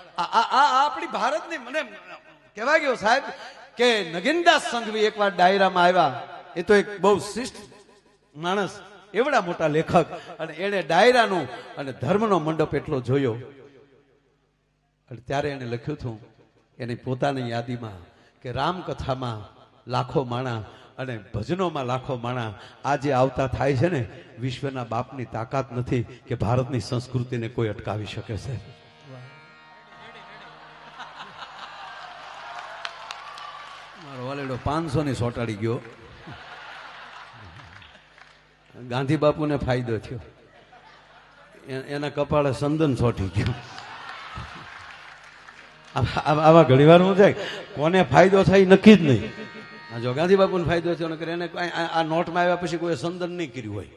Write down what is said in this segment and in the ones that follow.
આપણી ભારતની મને કહેવાય ગયો સાહેબ કે નગીનદાસ સંઘવી એકવાર ડાયરામાં આવ્યા. એ તો એક બહુ શિષ્ટ માણસ, એવડા મોટા લેખક, અને એને ડાયરાનું અને ધર્મનો મંડપ એટલો જોયો. અને ત્યારે એને લખ્યું હતું એની પોતાની યાદીમાં કે રામકથામાં લાખો માણા અને ભજનોમાં લાખો માણા આજે આવતા થાય છે ને, વિશ્વના બાપની તાકાત નથી કે ભારતની સંસ્કૃતિને કોઈ અટકાવી શકે છે. મારો વાલેડો 500 ની સોટાડી ગયો. ગાંધી બાપુને ફાયદો થયો, એના કપાળે સંદન સોટી ગયો. આવા ઘણી વાર હું થાય કોને ફાયદો થાય નક્કી જ નહીં. જો ગાંધી બાપુને ફાયદો થયો નકર એને આ નોટમાં આવ્યા પછી કોઈ સંદન નહીં કર્યું હોય.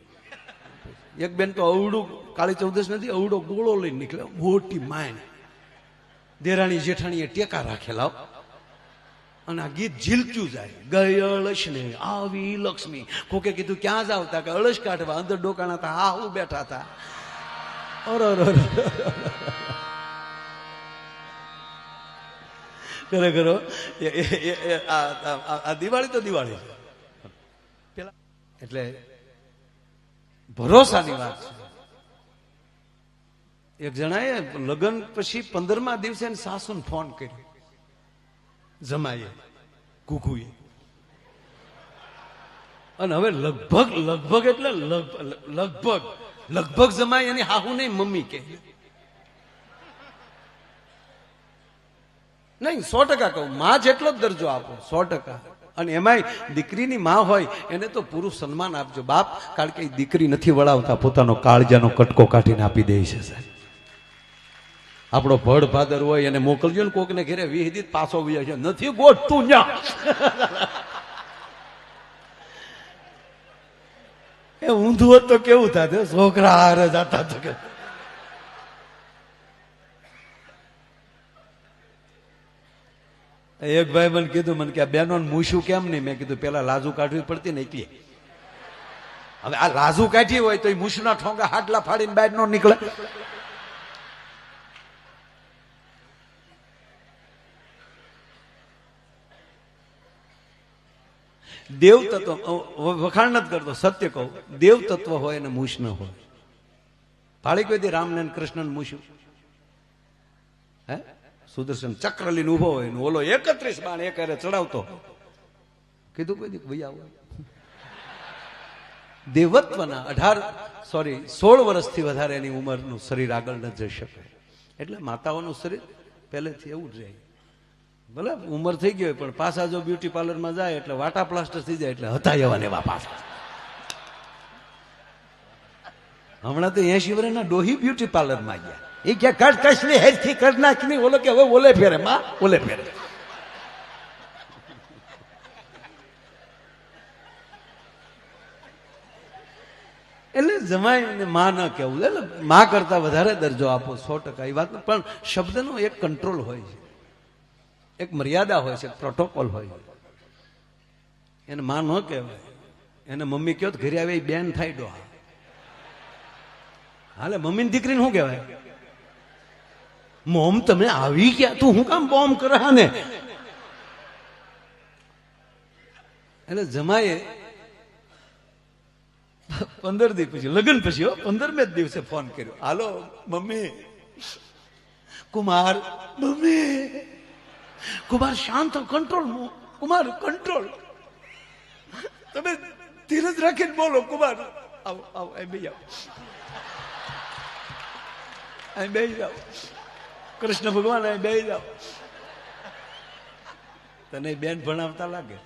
એક બેન તો અવડું કાળી ચૌદશ નથી, અવડો ગોળો લઈને નીકળે, મોટી માયને દેરાણી જેઠાણીએ ટેકા રાખેલા, અને આ ગીત ઝીલક્યું જાય. ગઈ અળશ ને આવી લક્ષ્મી. કોકે કીધું ક્યાં જાવ તા કે અળશ કાઢવા. અંદર ડોકાણા હતા, હા હું બેઠા હતા. ખરેખર આ દિવાળી તો દિવાળી પેલા એટલે ભરોસાની વાત છે. એક જણાએ લગ્ન પછી 15મા દિવસે સાસુને ફોન કર્યો, જમાઈએ કુકુએ. અને હવે લગભગ એટલે લગભગ જમાય એની હાહુ નહીં મમ્મી કે નહીં. 100% કહું, માં જેટલો જ દરજ્જો આપો, 100%. અને એમાંય દીકરીની માં હોય એને તો પૂરું સન્માન આપજો બાપ, કારણ કે દીકરી નથી વળાવતા, પોતાનો કાળજાનો કટકો કાઢીને આપી દે છે સાહેબ. આપણો ભડ ભાદર હોય એને મોકલજો ને કોકને ઘેરે 20 દી પાછો વ્યા છે, નથી ગોઠતું ન્યા. એ ઊંધું હોત તો કેવું થાત, છોકરા હારે જતા તો કે એક ભાઈ મને કીધું, મને કે આ બેનો મૂછું કેમ નહીં? મેં કીધું પેલા લાજુ કાઢવી પડતી ને એટલે. હવે આ લાજુ કાઢી હોય તો મૂછના ઠોંગા હાટલા ફાડીને બહાર નો નીકળે. દેવ તત્વ વખાણ નથી કરતો, સત્ય કહું, દેવ તત્વ હોય અને મૂછ ન હોય. ફાળી કોઈ દી રામને કૃષ્ણને મૂછું હે? સુદર્શન ચક્ર લઈને ઉભો હોય ને ઓલો 31 બાણ એક હારે ચડાવતો, કીધું કોઈ દી ભૈયા હોય? દેવત્વના 16 વર્ષથી વધારે એની ઉંમરનું શરીર આગળ ન જઈ શકે. એટલે માતાઓનું શરીર પહેલેથી એવું જ રહે. ભલે ઉંમર થઈ ગઈ હોય પણ પાછા જો બ્યુટી પાર્લરમાં જાય એટલે વાટા પ્લાસ્ટર થઈ જાય, એટલે હતા એવા ને એવા પાછા. હમણાં તો 80 વર્ષના ડોહી બ્યુટી પાર્લરમાં ગયા. એ કે કસલી હેરથી કરી નાખી, ઓલો કે હવે ઓલે ફેરે માં ઓલે ફેરે. એટલે જમાઈને માં ન કેવું, એટલે માં કરતા વધારે દરજ્જો આપો, 100%. એ વાત પણ શબ્દનો એક કંટ્રોલ હોય છે, એક મર્યાદા હોય છે, પ્રોટોકોલ હોય. એને માં ન કહેવાય, એને મમ્મી કહો તો ઘરે આવે એ બેન થાય ડોહા. હાલે મમ્મીની દીકરીને શું કહેવાય? મોમ તમે આવી ગયા, તું હું કામ બોમ્બ કરે ને? એટલે જમાએ 15 દિવસ પછી, લગ્ન પછી 15મે દિવસે ફોન કર્યો, હાલો મમ્મી. કુમાર, મમ્મી કુમાર શાંત, કંટ્રોલ કુમાર, કંટ્રોલ. તમે ધીરજ રાખીને બોલો કુમાર. આવો આવો, અહીં બે આવો, અહીં બે જાઓ. કૃષ્ણ ભગવાન અહીં બે જાઓ. તને બેન ભણાવતા લાગે.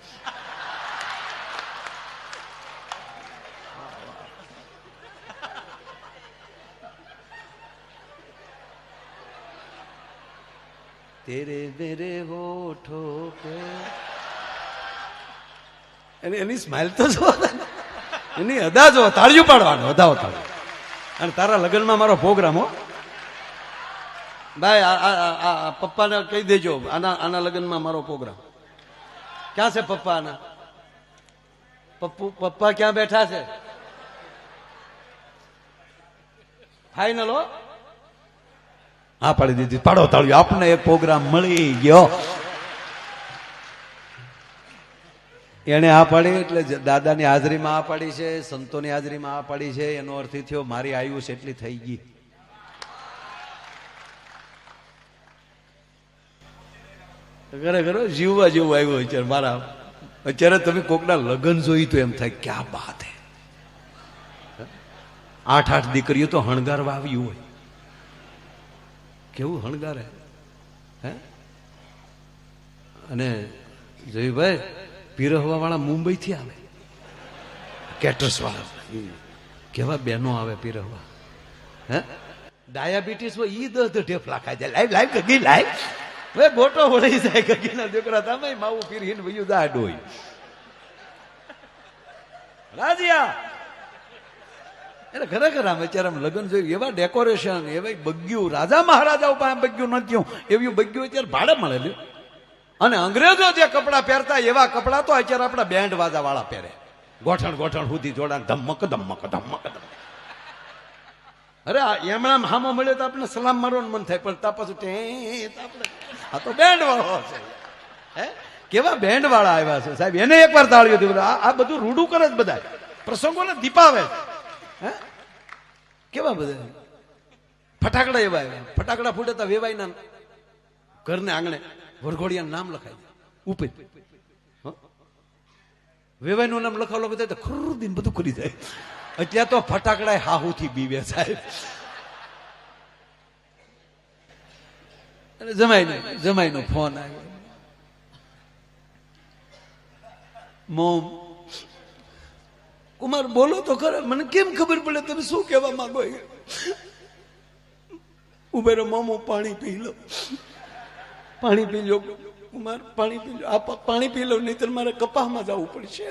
તેરે મેરે હોઠો પે, એની સ્માઇલ તો જો, એની અદા જો, તાળીઓ પાડવાનો, અદાઓ તાળીઓ. અને તારા લગ્નમાં મારો પ્રોગ્રામ હો ભાઈ. આ પપ્પાને કહી દેજો, આના લગ્નમાં મારો પ્રોગ્રામ. ક્યાં છે પપ્પા? આના પપ્પા ક્યાં બેઠા છે? ફાઈનલ હો. હા પાડી દીધી. પાડો તાળીઓ, આપને એક પ્રોગ્રામ મળી ગયો. એને આ પાડી એટલે દાદાની હાજરીમાં આ પાડી છે, સંતોની હાજરીમાં આ પાડી છે. એનો અર્થ એ થયો મારી આયુષ એટલી થઈ ગઈ. ખરેખર જીવવા જેવું આવ્યું અત્યારે મારા. અત્યારે તમે કોકના લગ્ન જોઈ તો એમ થાય ક્યાં બાત હે. 8 દીકરીઓ તો હણગારવા આવ્યું હોય. કેવું હણગારે હે. અને જયભાઈ પીરહવા વાળા મુંબઈ થી આવે, કેટરસ વાળા કેવા બહેનો આવે પીરહવા. હે ડાયાબિટીસ હોય ઈ 10 ઢેફલા ખાઈ જાય. લાઈવ લાઈવ ગગી લાઈવ હવે બોટો વળી જાય. ગગીના દીકરા તમે માવું પીરીને વયું દાડ હોય. રાજીયા એટલે ખરેખર આમ અત્યારે આમ લગ્ન જોયું એવા ડેકોરેશન, એવા બગ્યું, રાજા મહારાજાઓ પાસે બગ્યું નથી એવું બગ્યું અત્યારે ભાડે મળેલું. અને અંગ્રેજો જે કપડા પહેરતા એવા કપડા તો અત્યારે આપણા બેન્ડ વાજા વાળા પહેરે. ગોઠણ ગોઠણ સુધી જોડાણ ધમક ધમક ધમક ધમક. અરે એમણા હામો મળ્યો તો આપણે સલામ મારવાનું મન થાય, પણ તા પાછું આપણે આ તો બેન્ડ વાળો છે. હે કેવા બેન્ડ વાળા આવ્યા છે સાહેબ. એને એકવાર તાળીઓ દીધું. આ બધું રૂડું કરે જ બધા પ્રસંગોને દીપાવે. હે કેવા બધા ફટાકડા એવા આવ્યા. ફટાકડા ફૂટતા વેવાઈના ઘરને આંગણે વરઘોડિયાનું નામ લખાય ઉપર. વેવાઈનું નામ લખાવ લખાય તો ખરું દિન બધું કરી જાય. અત્યારે તો ફટાકડા હાહુથી બીવે સાહેબ. અને જમાઈનો ફોન આવ્યો. મોમ કુમાર બોલો તો ખરા, મને કેમ ખબર પડે તમે શું કહેવા માંગો. ઉભેરો મોમો પાણી પી લો, પાણી પી લો કુમાર, પાણી પી લો. આ પાણી પી લો નહીં તો મારે કપાસમાં જવું પડશે.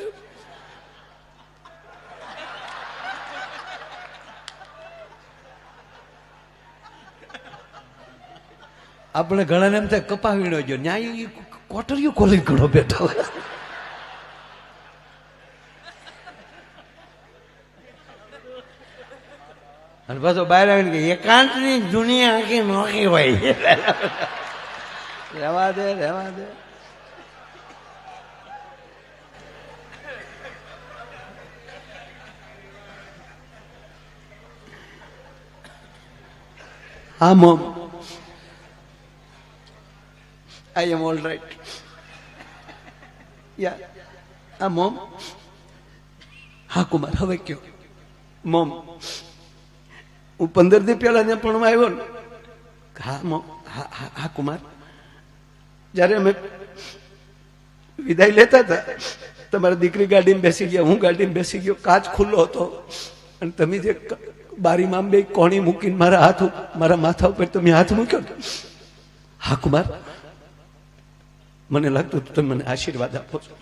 આપણે ઘણા એમ થાય કપા વીણો ગયો, ન્યાય કોટરીઓ ખોલી ઘણો બેઠો હોય. અને પાછો બહાર આવીને કે એકાંતની દુનિયા આખી નોખી હોય. રહેવા દે રહેવા દે. હા mom, I am all right. Yeah. Mom. હા કુમાર હવે કયો. મોમ હું 15 દી પહેલા ત્યાં પણ આવ્યો ને. હા મોમ. હા કુમાર જયારે અમે વિદાય લેતા હતા તમારી દીકરી ગાડીમાં બેસી ગયા, હું ગાડીમાં બેસી ગયો. કાચ ખુલ્લો હતો અને તમે જે બારીમાં બે કોણી મૂકીને મારા માથા ઉપર તમે હાથ મૂક્યો. હા કુમાર મને લાગતું તમે મને આશીર્વાદ આપો છો.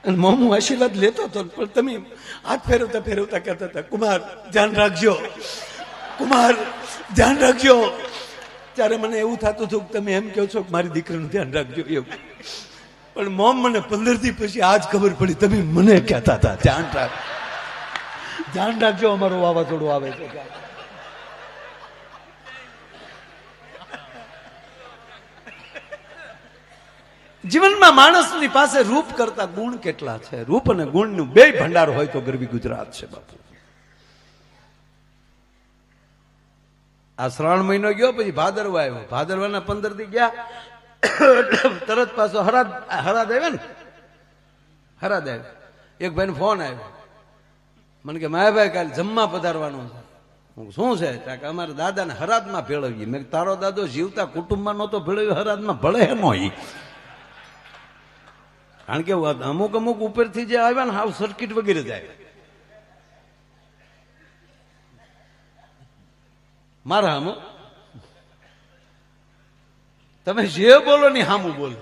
અને મોમ હું આશીર્વાદ લેતો હતો પણ તમે હાથ ફેરવતા ફેરવતા કહેતા હતા કુમાર ધ્યાન રાખજો, કુમાર ધ્યાન રાખજો. ત્યારે મને એવું થતું હતું કે તમે એમ કહો છો કે મારી દીકરીનું ધ્યાન રાખજો એવું. પણ મોમ મને 15 દી પછી આજ ખબર પડી તમે મને કહેતા હતા ધ્યાન રાખજો, અમારું વાવાઝોડું આવે છે. જીવનમાં માણસની પાસે રૂપ કરતા ગુણ કેટલા છે. રૂપ અને ગુણનું બે ભંડાર હોય તો ગરવી ગુજરાત છે બાપુ. આ શ્રાવણ મહિનો ગયો પછી ભાદરવા આવ્યો. ભાદરવાના 15 દી ગયા તરત પાછો હરાદ આવ્યો ને. હરાદ આવ્યો. એક ભાઈ નો ફોન આવ્યો મને કે માયાભાઈ કાલે જમવા પધારવાનું છે. હું શું છે કે અમારા દાદાને હરાદમાં ભેળવીએ. મેં તારો દાદો જીવતા કુટુંબમાં નહોતો ભેળવ્યો, હરાદમાં ભળે નો. કારણ કે અમુક ઉપરથી જે આવ્યા ને હાવ સર્કિટ વગેરે જાય. મારા હામો તમે જે બોલો ને હામું બોલો.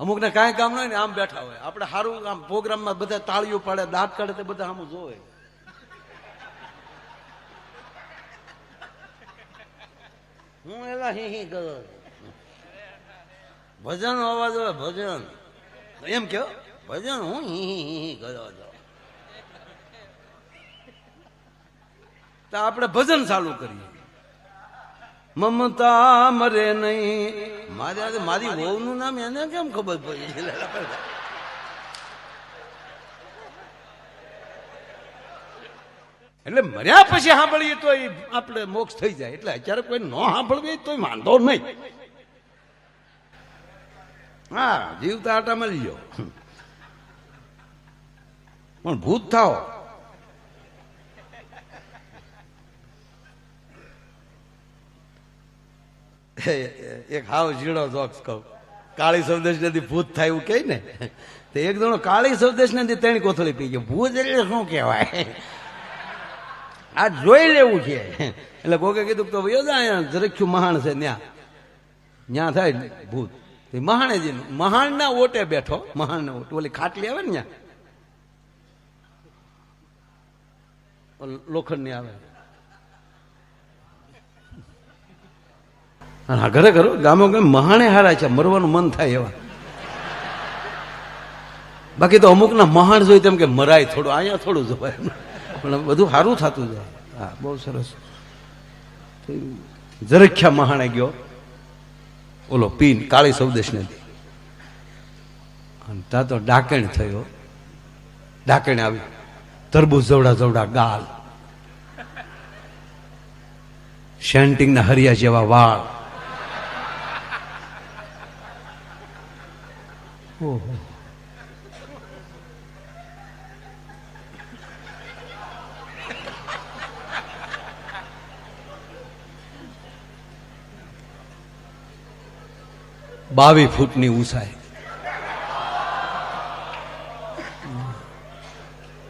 અમુક ને કાંઈ કામ ન હોય ને આમ બેઠા હોય. આપણે સારું આમ પ્રોગ્રામમાં બધા તાળીઓ પાડે, દાંત કાઢે તો બધા હામું જોવે. હું એલા હી ગયો ભજન અવાજ હોય ભજન એમ કયો ભજન હું ગયો છો તો આપણે ભજન ચાલુ કરીએ. મમતા મરે નહીં. મારી વહુનું નામ એને કેમ ખબર પડી? એટલે મર્યા પછી સાંભળીએ તો આપણે મોક્ષ થઈ જાય. એટલે અત્યારે કોઈ ન સાંભળવી તો વાંધો નહીં. હા, જીવતા આટા મળી ગયો પણ ભૂત થાઓ. એક હાવ ઝીણો જોક્સ કહું. કાળી સૌદેશ નથી ભૂત થાય એવું કહે ને, તો એક જણો કાળી સૌદેશ નથી તેની કોથળી પી ગયો. ભૂત એટલે શું કહેવાય? આ જોઈ લેવું છે. એટલે કોકે કીધું તો જરખ્યું મહાણ છે ન્યા થાય ભૂત. મહાણેજી મહાણ ના ઓટે બેઠો. મહાણ ના ઓટે ઓલી ખાટલી આવે ને ત્યાં લોખંડ ની આવે. હા, ઘરે ઘરો ગામો ગામ મહાણે હારા છે, મરવાનું મન થાય એવા. બાકી તો અમુક ના મહાણ જોઈ તેમ કે મરાય થોડું, અહીંયા થોડું જોવાય, પણ બધું સારું થતું જાય. હા, બહુ સરસ. જરખ્યા મહાણે ગયો ઓલો પીન કાળી સૌદેશ નથી. ત્યાં તો ડાકેણ થયો. ડાકેણ આવી, તરબૂચ જવડા જવડા ગાલ, શેન્ટિંગ ના હરિયા જેવા વાળ. ઓહો, બાવી ફૂટની ઊંચાઈ,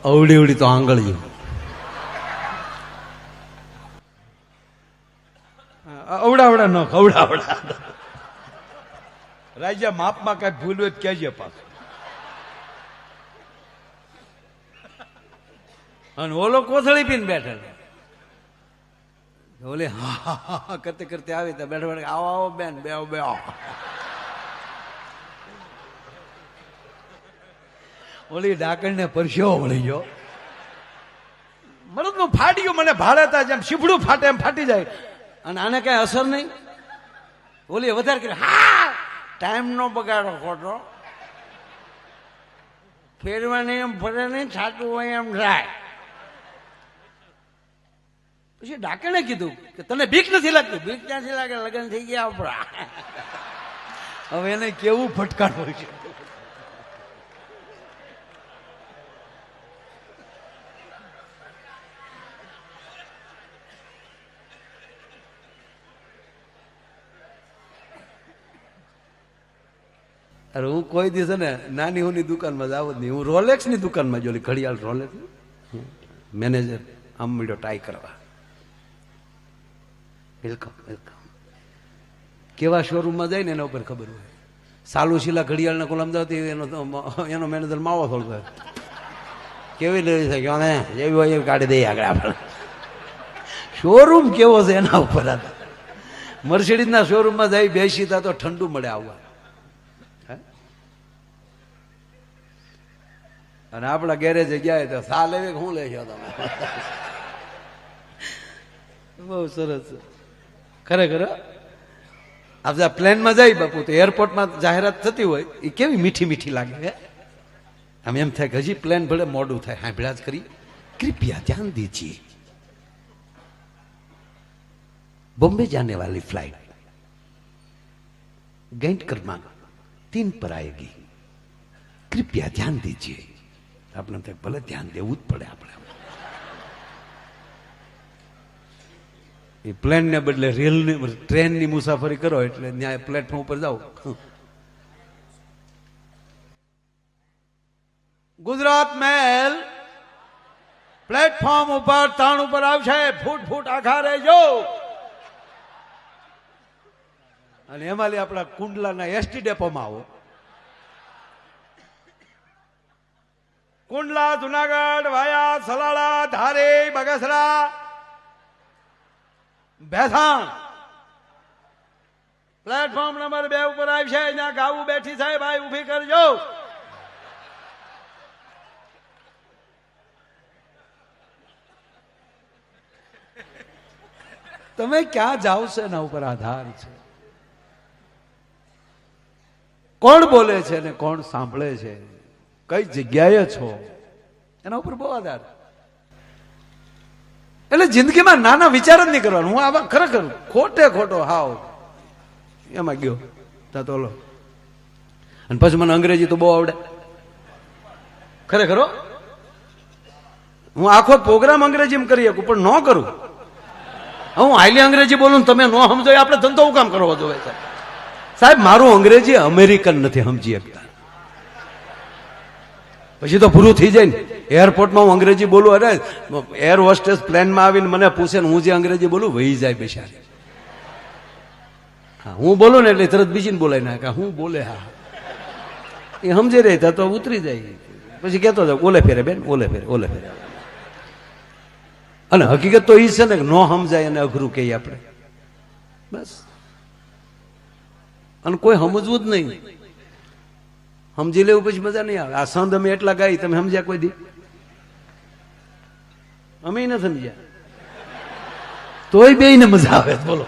અવડી અવડી તો આંગળીઓ. અવડાવડા ન ખવડાવડા. રાજા માપમાં કઈ ભૂલ હોય કહેજે પાછું. અને ઓલો કોથળી પીને બેઠેલો. ઓલે હા કરતે કરતે આવી તો બેઠા બેઠા આવો આવો બેન બે બે આવો. ઓલી ડાકણ ને પરસ્યો વળી ગયો. મરદનું ફાટ્યું. મને ભાડે તા જેમ શીફડું ફાટે એમ ફાટી જાય. અને આને કઈ અસર નહીં. ઓલી વધારે કરી, હા ટાઈમ નો બગાડો ખોટો, ફેરવાની એમ ફરે નહીં, છાટું હોય એમ થાય. પછી ડાકણે કીધું કે તને બીક નથી લાગતી? બીક ક્યાંથી લાગે, લગ્ન થઈ ગયા આપણા. હવે એને કેવું ફટકારવું છે. અરે હું કોઈ દિવસ ને નાની હુંની દુકાનમાં જ આવું જ નહીં. હું રોલેક્સ ની દુકાનમાં જોલી, ઘડિયાળ રોલેક્સ મેનેજર આમ મળ્યો ટ્રાય કરવા. Welcome welcome. કેવા શોરૂમમાં જાય ને એના ઉપર ખબર હોય. સાલુશીલા ઘડિયાળના કોલમ જતી એનો મેનેજર માવો થોડો કેવી લેવી છે કે જેવી હોય એવી કાઢી દઈએ આગળ આપણે. શોરૂમ કેવો છે એના ઉપર. મર્સિડીઝના શોરૂમમાં જાય બેસી તા તો ઠંડુ મળે આવવા. અને આપણા ગેરેજે ગયા તો સા લેવી શું લેશો તમે? બહુ સરસ. ખરેખર આપણે પ્લેનમાં જાય બાપુ તો એરપોર્ટમાં જાહેરાત થતી હોય એ કેવી મીઠી મીઠી લાગે. આમ એમ થાય કે હજી પ્લેન ભલે મોડું થાય, સાંભળ્યા જ કરી. કૃપયા ધ્યાન દીજીએ, बॉम्बे जाने वाली फ्लाइट गैंट क्रमांक 3 पर आएगी, कृपया ध्यान दीजिए. આપણે તો ભલે ધ્યાન દેવું જ પડે. આપણે એ પ્લેન ને બદલે રેલની ટ્રેનની મુસાફરી કરો એટલે ન્યાય પ્લેટફોર્મ ઉપર જાઓ. ગુજરાત મેલ પ્લેટફોર્મ ઉપર તાણ ઉપર આવશે. ફૂટ ફૂટ આખા રહેજો. અને એમાં આપણા કુંડલાના એસટી ડેપોમાં આવો. કુંડલા જુનાગઢ વાયા સલાળા ધારી બગસરા ભેસાણ પ્લેટફોર્મ નંબર 2 ઉપર આવી છે. અહીંયા ગાવું બેઠી છે ભાઈ, ઉભી કરજો. તમે ક્યાં જાઓ છો એના ઉપર આધાર છે. કોણ બોલે છે ને કોણ સાંભળે છે, કઈ જગ્યાએ છો, એના ઉપર બહુ આધાર. એટલે જિંદગીમાં નાના વિચાર જ નહીં કરવાનું. હું આવા ખરેખર ખોટે ખોટો હાવ એમાં ગયો તો લો. અને પછી મને અંગ્રેજી તો બહુ આવડે ખરેખર. હું આખો પ્રોગ્રામ અંગ્રેજીમાં કરી શકું પણ ન કરું. હું હાઈલી અંગ્રેજી બોલું તમે ન સમજો, આપણે ધંધો હું કામ કરવો જોઈએ સાહેબ? મારું અંગ્રેજી અમેરિકન નથી સમજી શકતા. પછી તો પૂરું થઈ જાય ને. એરપોર્ટમાં હું અંગ્રેજી બોલું, અરે એર હોસ્ટેસ પ્લેનમાં આવીને મને પૂછે ને હું જે અંગ્રેજી બોલું વહી જાય બિચારી. હા હું બોલું ને એટલે તરત બીજીને બોલાય નાખે હું બોલે. હા એ સમજી રહી તો ઉતરી જાય. પછી કહેતો હતો ઓલે ફેરે બેન, ઓલે ફેરે, ઓલે ફેરે. અને હકીકત તો એ છે ને કે ન સમજાય અને અઘરું કહીએ આપણે બસ. અને કોઈ સમજવું જ નહીં. સમજી લેવું પછી મજા નહીં આવે. આ સંદ અમે એટલા ગાઈ, તમે સમજ્યા કોઈ દી? અમે ન સમજ્યા તોય બે ને મજા આવે. બોલો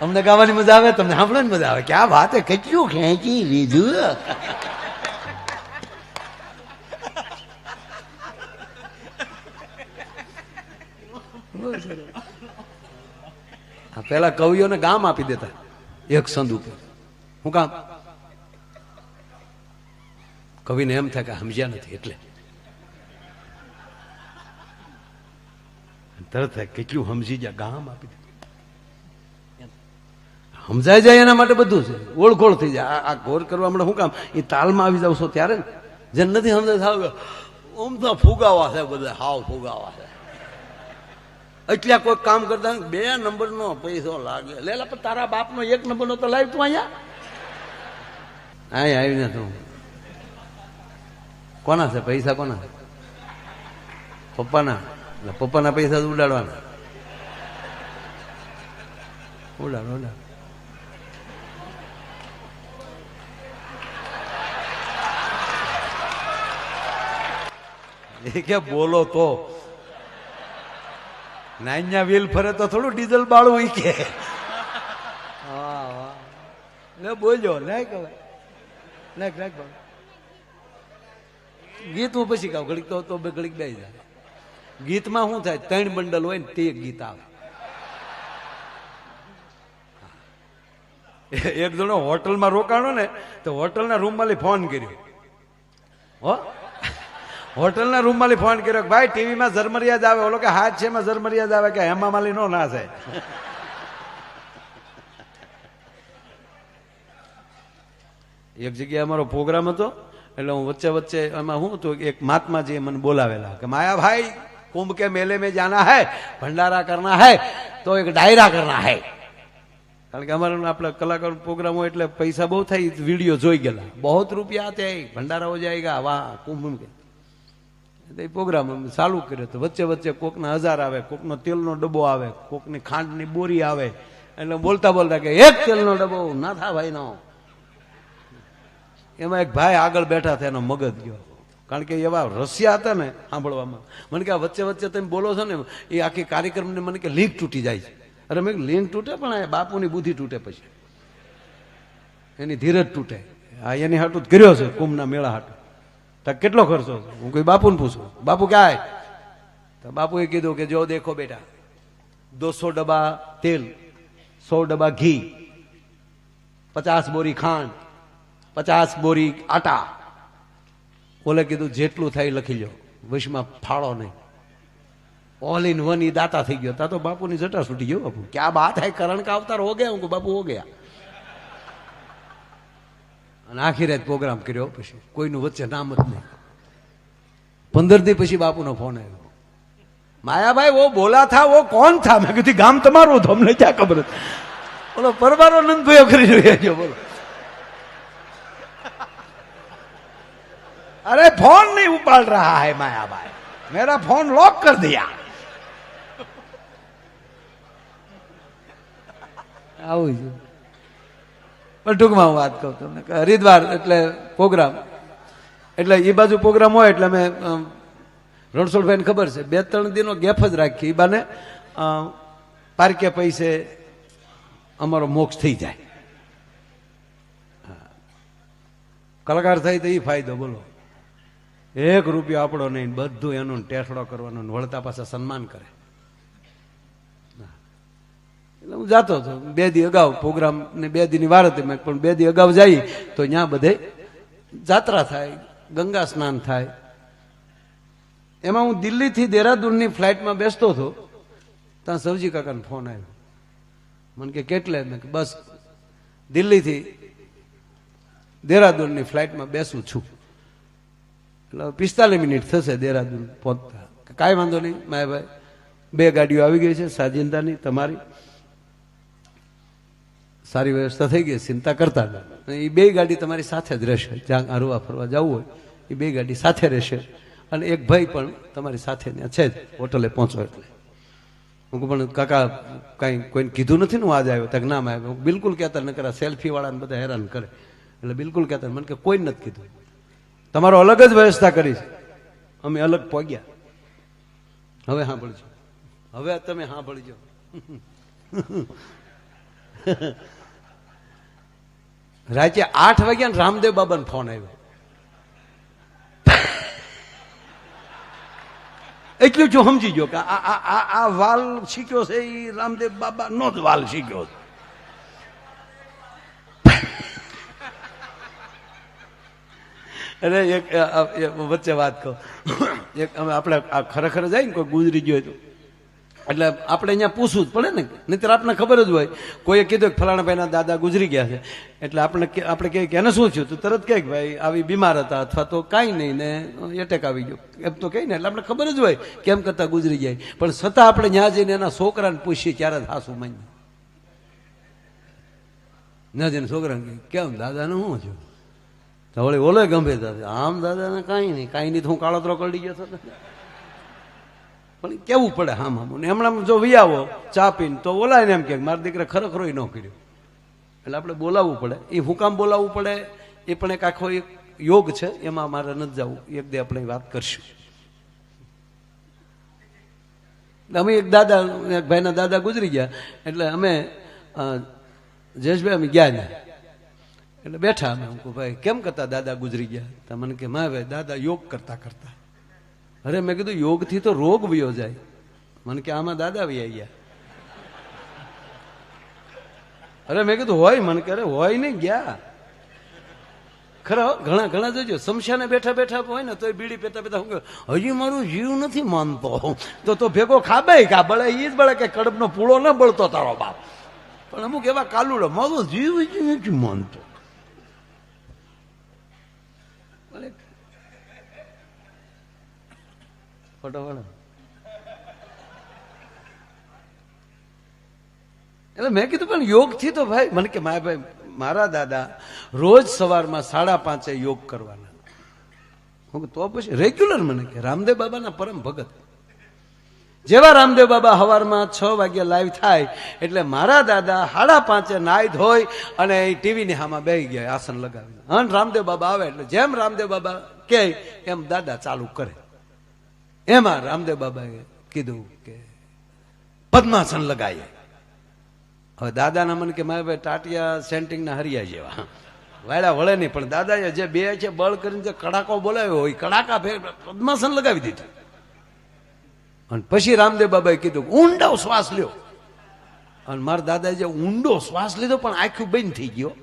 અમને ગાવાની મજા આવે, તમને સાંભળવાની મજા આવે. ક્યાં વાત હે, કેટલું ખેંચી લીધું. પેલા કવિઓને ગામ આપી દેતા એક સંદ ઉપર. હું કામ? કવિને એમ થાય કે સમજ્યા નથી એટલે તરત થાય કેટલું સમજી જાય, ગામ આપી દે. સમજાય જાય એના માટે બધું છે. ઓળખોળ થઈ જાય. આ ઘોર કરવા માટે શું કામ? એ તાલમાં આવી જાવ છો ત્યારે ને. જેને નથી સમજાય થાવ ઓમ તો ફુગાવા છે બધા, હાવ ફુગાવા છે. એટલે કોઈ કામ કરતા 2 નંબરનો પૈસો લાગે. લેલા પણ તારા બાપનો 1 નંબરનો તો લાવ તું અહીંયા. અહીં આવીને તું કોના છે પૈસા? કોના? પપ્પાના. પપ્પાના પૈસા તો ઉડાડવાના. ઉડાડ ઉડાડ. એ કે બોલો તો નાન્યા વ્હીલ ફરે તો થોડું ડીઝલ બાળવું ઈ કે. હા બોલ્યો નાખ નાખ નાખ. ગીત હું પછી ગાઉં ઘડીક તો ઘડીક બે જાય. ગીતમાં શું થાય? 3 બંડલ હોય ને તે ગીત આવે. એક જણો હોટલમાં રોકાણો ને તો હોટલના રૂમ માંથી ફોન કર્યો. હો હોટલના રૂમ માંથી ફોન કર્યો કે ભાઈ ટીવીમાં ઝરમરિયા જ આવે. ઓલો કે હાથ છે એમાં ઝરમરિયા જ આવે કે હેમા માલી નો ના થાય. એક જગ્યાએ અમારો પ્રોગ્રામ હતો એટલે હું વચ્ચે વચ્ચે એમાં શું હતું, એક મહાત્માજી મને બોલાવેલા કે માયા ભાઈ कुंभ के मेले में जाना है, भंडारा करना है तो एक डायरा करना है. કારણ કે અમારે આપણે કલાકાર પ્રોગ્રામ હોય એટલે પૈસા બહુ થાય. વિડીયો જોઈ ગયેલા, બહુ રૂપિયા આતે ભંડારા હો જાયગા વાહ કુંભ કે પ્રોગ્રામ ચાલુ કર્યો. તો વચ્ચે વચ્ચે કોકના 1000 આવે, કોકનો તેલનો ડબ્બો આવે, કોકની ખાંડની બોરી આવે. એટલે બોલતા બોલતા કે એક તેલનો ડબ્બો ના થા ભાઈ નો. એમાં એક ભાઈ આગળ બેઠા હતા, એનો મગજ ગયો. કારણ કે એવા રસિયા હતા ને સાંભળવામાં. મને કે વચ્ચે વચ્ચે તમે બોલો છો ને એ આખી કાર્યક્રમને મને કે લીક તૂટી જાય છે. અરે મેં લીંક તૂટે પણ બાપુની બુદ્ધિ તૂટે, પછી એની ધીરજ તૂટે. આ એની હાટું જ કર્યો છે કુંભના મેળા હાટું. તો કેટલો ખર્ચો? હું કોઈ બાપુને પૂછું, બાપુ ક્યાં? તો બાપુએ કીધું કે જો દેખો બેટા, 200 ડબ્બા તેલ, 100 ડબ્બા ઘી, 50 બોરી ખાંડ, 50 બોરી આટા. ઓલે કીધું જેટલું થાય લખી લો, વશમાં ફાળો નહીં. ऑल इन वन दाता थी गयो. ता तो बापू ની જટા છૂટી ગયો. બાપુ क्या बात है, करण का अवतार हो गया. उनको बापू हो गया. અને આખી રાત પ્રોગ્રામ કર્યો. પછી કોઈનું વચ્ચે નામ જ નહીં. 15 દી પછી બાપુનો ફોન આવ્યો, माया भाई वो बोला था वो कौन था? मैं कही गाम તમારું તો અમને ક્યાં ખબર. બોલો પરબારો નંદભાઈ કરી રહ્યા છો. બોલો अरे फोन नहीं उपाड़ रहा है माया भाई, मेरा फोन लॉक कर दिया. આવું છે. પણ ટૂંકમાં હું વાત કહું તમને કે હરિદ્વાર એટલે પ્રોગ્રામ, એટલે એ બાજુ પ્રોગ્રામ હોય એટલે અમે રણછોડભાઈને ખબર છે 2-3 દિનનો ગેપ જ રાખી. એ બાને પારકે પૈસે અમારો મોક્ષ થઈ જાય. કલાકાર થાય તો એ ફાયદો બોલો. 1 રૂપિયો આપણો નહીં, બધું એનું ટેસડો કરવાનો, વળતા પાછા સન્માન કરે. એટલે હું જાતો હતો 2 દી અગાઉ પ્રોગ્રામ ને 2 દીની વાર હતી, મેં પણ 2 દી અગાઉ જઈ તો ત્યાં બધે જાત્રા થાય, ગંગા સ્નાન થાય. એમાં હું દિલ્હીથી દેહરાદૂનની ફ્લાઇટમાં બેસતો હતો, ત્યાં સવજી કાકાનો ફોન આવ્યો. મને કે કેટલે? મેં કે બસ દિલ્હીથી દેહરાદૂનની ફ્લાઇટમાં બેસું છું, એટલે 45 મિનિટ થશે દેહરાદૂન પહોંચતા. કાંઈ વાંધો નહીં માયાભાઈ, 2 ગાડીઓ આવી ગઈ છે સાજિંદાની, તમારી સારી વ્યવસ્થા થઈ ગઈ, ચિંતા કરતા નહીં. એ 2 ગાડી તમારી સાથે જ રહેશે, જ્યાં હરવા ફરવા જવું હોય એ 2 ગાડી સાથે રહેશે. અને એક ભાઈ પણ તમારી સાથે ત્યાં છે જ, હોટલે પહોંચો એટલે. હું પણ કાકા કાંઈ કોઈને કીધું નથી ને હું આજે આવ્યો? તક ના આવ્યો. હું બિલકુલ કહેતા ન કરા, સેલ્ફી વાળાને બધા હેરાન કરે એટલે બિલકુલ કહેતા. મને કે કોઈ નથી કીધું, તમારો અલગ જ વ્યવસ્થા કરીશ. અમે અલગ પહોંચ્યા. હવે સાંભળજો, હવે તમે સાંભળજો. રાતે 8 વાગ્યા ને રામદેવ બાબાનો ફોન આવ્યો. એટલું જો સમજી ગયો કે આ વાલ શીખ્યો છે એ રામદેવ બાબા નો જ વાલ શીખ્યો છે. અરે એક વચ્ચે વાત કહું, એક આપણે ખરેખર જાય ને કોઈ ગુજરી ગયો તો એટલે આપણે અહીંયા પૂછવું જ પડે ને, નહીંતર આપણને ખબર જ હોય. કોઈએ કીધું કે ફલાણા ભાઈના દાદા ગુજરી ગયા છે, એટલે આપણે કહીએ કે એને શું થયું? તો તરત કહે કે ભાઈ આવી બીમાર હતા, અથવા તો કાંઈ નહીં ને એટેક આવી ગયો, એમ તો કહી ને. એટલે આપણે ખબર જ હોય કેમ કરતા ગુજરી જાય, પણ છતાં આપણે ત્યાં જઈને એના છોકરાને પૂછીએ ત્યારે જ હાસું માની. ના જઈને છોકરાને કેમ દાદાને શું થયું? તો વળી ઓલો ગંભીર દાદા, આમ દાદાને કાંઈ નહીં તો હું કાળોતરો કરડી ગયો હતો. પણ કેવું પડે હામ હામું ને. હમણાં જો વિયાવો ચા પીને તો બોલાય ને એમ કે મારા દીકરા ખરેખર ન કર્યું, એટલે આપણે બોલાવવું પડે. એ હું કામ બોલાવવું પડે એ પણ એક આખો એક યોગ છે, એમાં મારે નથી જવું. એક દે આપણે વાત કરશું. અમે એક દાદા, એક ભાઈના દાદા ગુજરી ગયા, એટલે અમે જયેશભાઈ અમે ગયા ને એટલે બેઠા અમે. હું કહું ભાઈ કેમ કરતા દાદા ગુજરી ગયા? તો મને કે મા ભાઈ દાદા યોગ કરતા કરતા. અરે મેં કીધું યોગથી તો રોગ વયો જાય. મને કે આમાં દાદા વયા ગયા. અરે મેં કીધું હોય? મને કે અરે હોય નહીં ગયા ખરા. ઘણા ઘણા જોજો સમશાને બેઠા બેઠા હોય ને તો બીડી પેતા પેતા હું હજી મારું જીવ નથી માનતો, તો ભેગો ખાબે કા બળે એ જ બળે કે કડબનો પૂળો ન બળતો તારો બાપ. પણ અમુક એવા કાલુડો મારો જીવ નથી માનતો. એટલે મેં કીધું પણ યોગ થી તો ભાઈ, મને કે ભાઈ મારા દાદા રોજ સવારમાં 5:30 યોગ કરવાના. હું તો પછી રેગ્યુલર. મને કે રામદેવ બાબાના પરમ ભગત. જેવા રામદેવ બાબા સવારમાં 6 વાગ્યા લાઈવ થાય એટલે મારા દાદા 5:30 નાઈ ધોઈ અને ટીવી ની સામે બેસી ગયા આસન લગાવીને. અને રામદેવ બાબા આવે એટલે જેમ રામદેવ બાબા કહે એમ દાદા ચાલુ કરે. એમાં રામદેવ બાબાએ કીધું કે પદ્માસન લગાવીએ. હવે દાદાના મને કે મારા ભાઈ ટાટિયા સેન્ટિંગ ના હરિયા જેવા વાયડા વળે નહીં, પણ દાદાએ જે બે છે બળ કરીને જે કડાકો બોલાવ્યો હોય કડાકા પદ્માસન લગાવી દીધું. અને પછી રામદેવ બાબાએ કીધું ઊંડો શ્વાસ લ્યો. અને મારા દાદાએ જે ઊંડો શ્વાસ લીધો પણ આખું બંધ થઈ ગયો.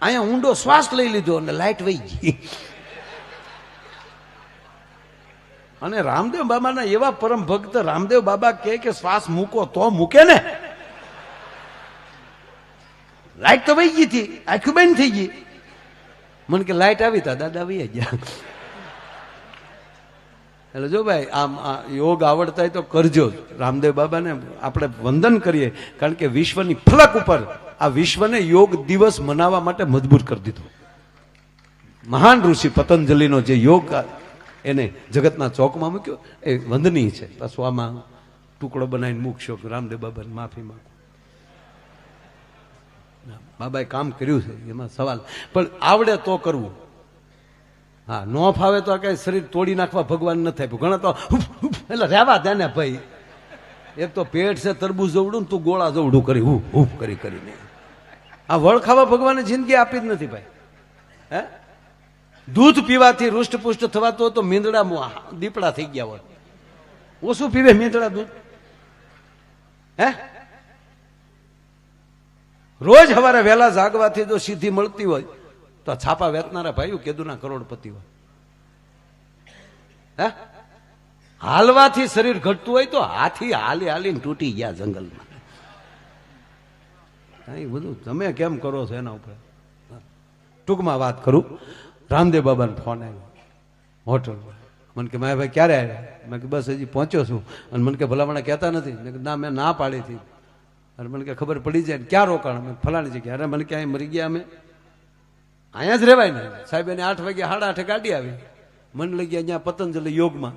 અહીંયા ઊંડો શ્વાસ લઈ લીધો અને લાઈટ વહી ગઈ. અને રામદેવ બાબાના એવા પરમ ભક્ત રામદેવ બાબા કે શ્વાસ મૂકો તો મૂકે ને. લાઈટ તો વહી ગઈ હતી, આખું બંધ થઈ ગઈ. મને કે લાઈટ આવી તા દાદા વહી ગયા. એટલે જો ભાઈ આમ યોગ આવડતા હોય તો કરજો. રામદેવ બાબાને આપણે વંદન કરીએ, કારણ કે વિશ્વની ફલક ઉપર આ વિશ્વને યોગ દિવસ મનાવવા માટે મજબૂર કરી દીધો. મહાન ઋષિ પતંજલિનો જે યોગ એને જગતના ચોકમાં મૂક્યો એ વંદનીય છે. પાછું આમાં ટુકડો બનાવીને મૂકશો કે રામદેવ બાબાને માફી માંગો. બાબાએ કામ કર્યું છે એમાં સવાલ, પણ આવડે તો કરવું. હા, ન ફાવે તો કઈ શરીર તોડી નાખવા ભગવાન ન થાય. ઘણા તો એટલે રહેવા દે ને ભાઈ, એક તો પેટ છે તરબૂચ જવડું, તું ગોળા જવડું કરી હું કરી કરીને. આ વળ ખાવા ભગવાને જિંદગી આપી જ નથી ભાઈ. હે, દૂધ પીવાથી રૂષ્ટપુષ્ટ થવાતું હોય તો મીંદડા દીપડા થઈ ગયા હોય. ઓછું પીવે મીંદડા દૂધ? હે, રોજ સવારે વહેલા જાગવાથી જો સિદ્ધિ મળતી હોય તો છાપા વેચનારા ભાઈઓ કેદુના કરોડપતિ હોય. હે, હાલવાથી શરીર ઘટતું હોય તો હાથી હાલીને તૂટી ગયા જંગલમાં. એ બધું તમે કેમ કરો છો એના ઉપર. ટૂંકમાં વાત કરું, રામદેવ બાબાનો ફોન આવ્યો હોટલમાં. મને કે માયા ભાઈ ક્યારે આવ્યા? મેં કે બસ હજી પહોંચ્યો છું. અને મને કે ભલામણા કહેતા નથી. મેં ના, મેં ના પાડી હતી. અને મને કે ખબર પડી જાય ક્યાં રોકાણ? મેં ફલાણી જગ્યા. અરે મને કે અહીં મરી ગયા અમે, અહીંયા જ રહેવાય ને સાહેબ. એને 8 વાગે 8:30 ગાડી આવી. મને લઈ ગયા અહીંયા પતંજલિ યોગમાં.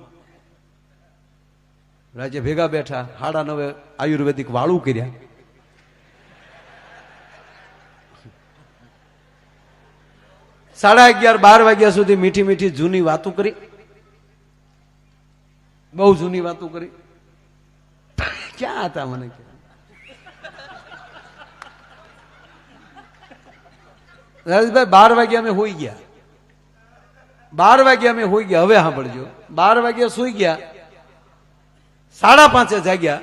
રાજે ભેગા બેઠા 9:30 આયુર્વેદિક વાળું કર્યા. સાડા 11-12 વાગ્યા સુધી મીઠી મીઠી જૂની વાતો કરી. બહુ જૂની વાતો કરી. ક્યાં હતા મને કે રાજભાઈ 12 વાગ્યા અમે હોઈ ગયા. 12 વાગ્યા અમે હોઈ ગયા. હવે સાંભળજો, 12 વાગ્યા સુઈ ગયા, 5:30 જાગ્યા.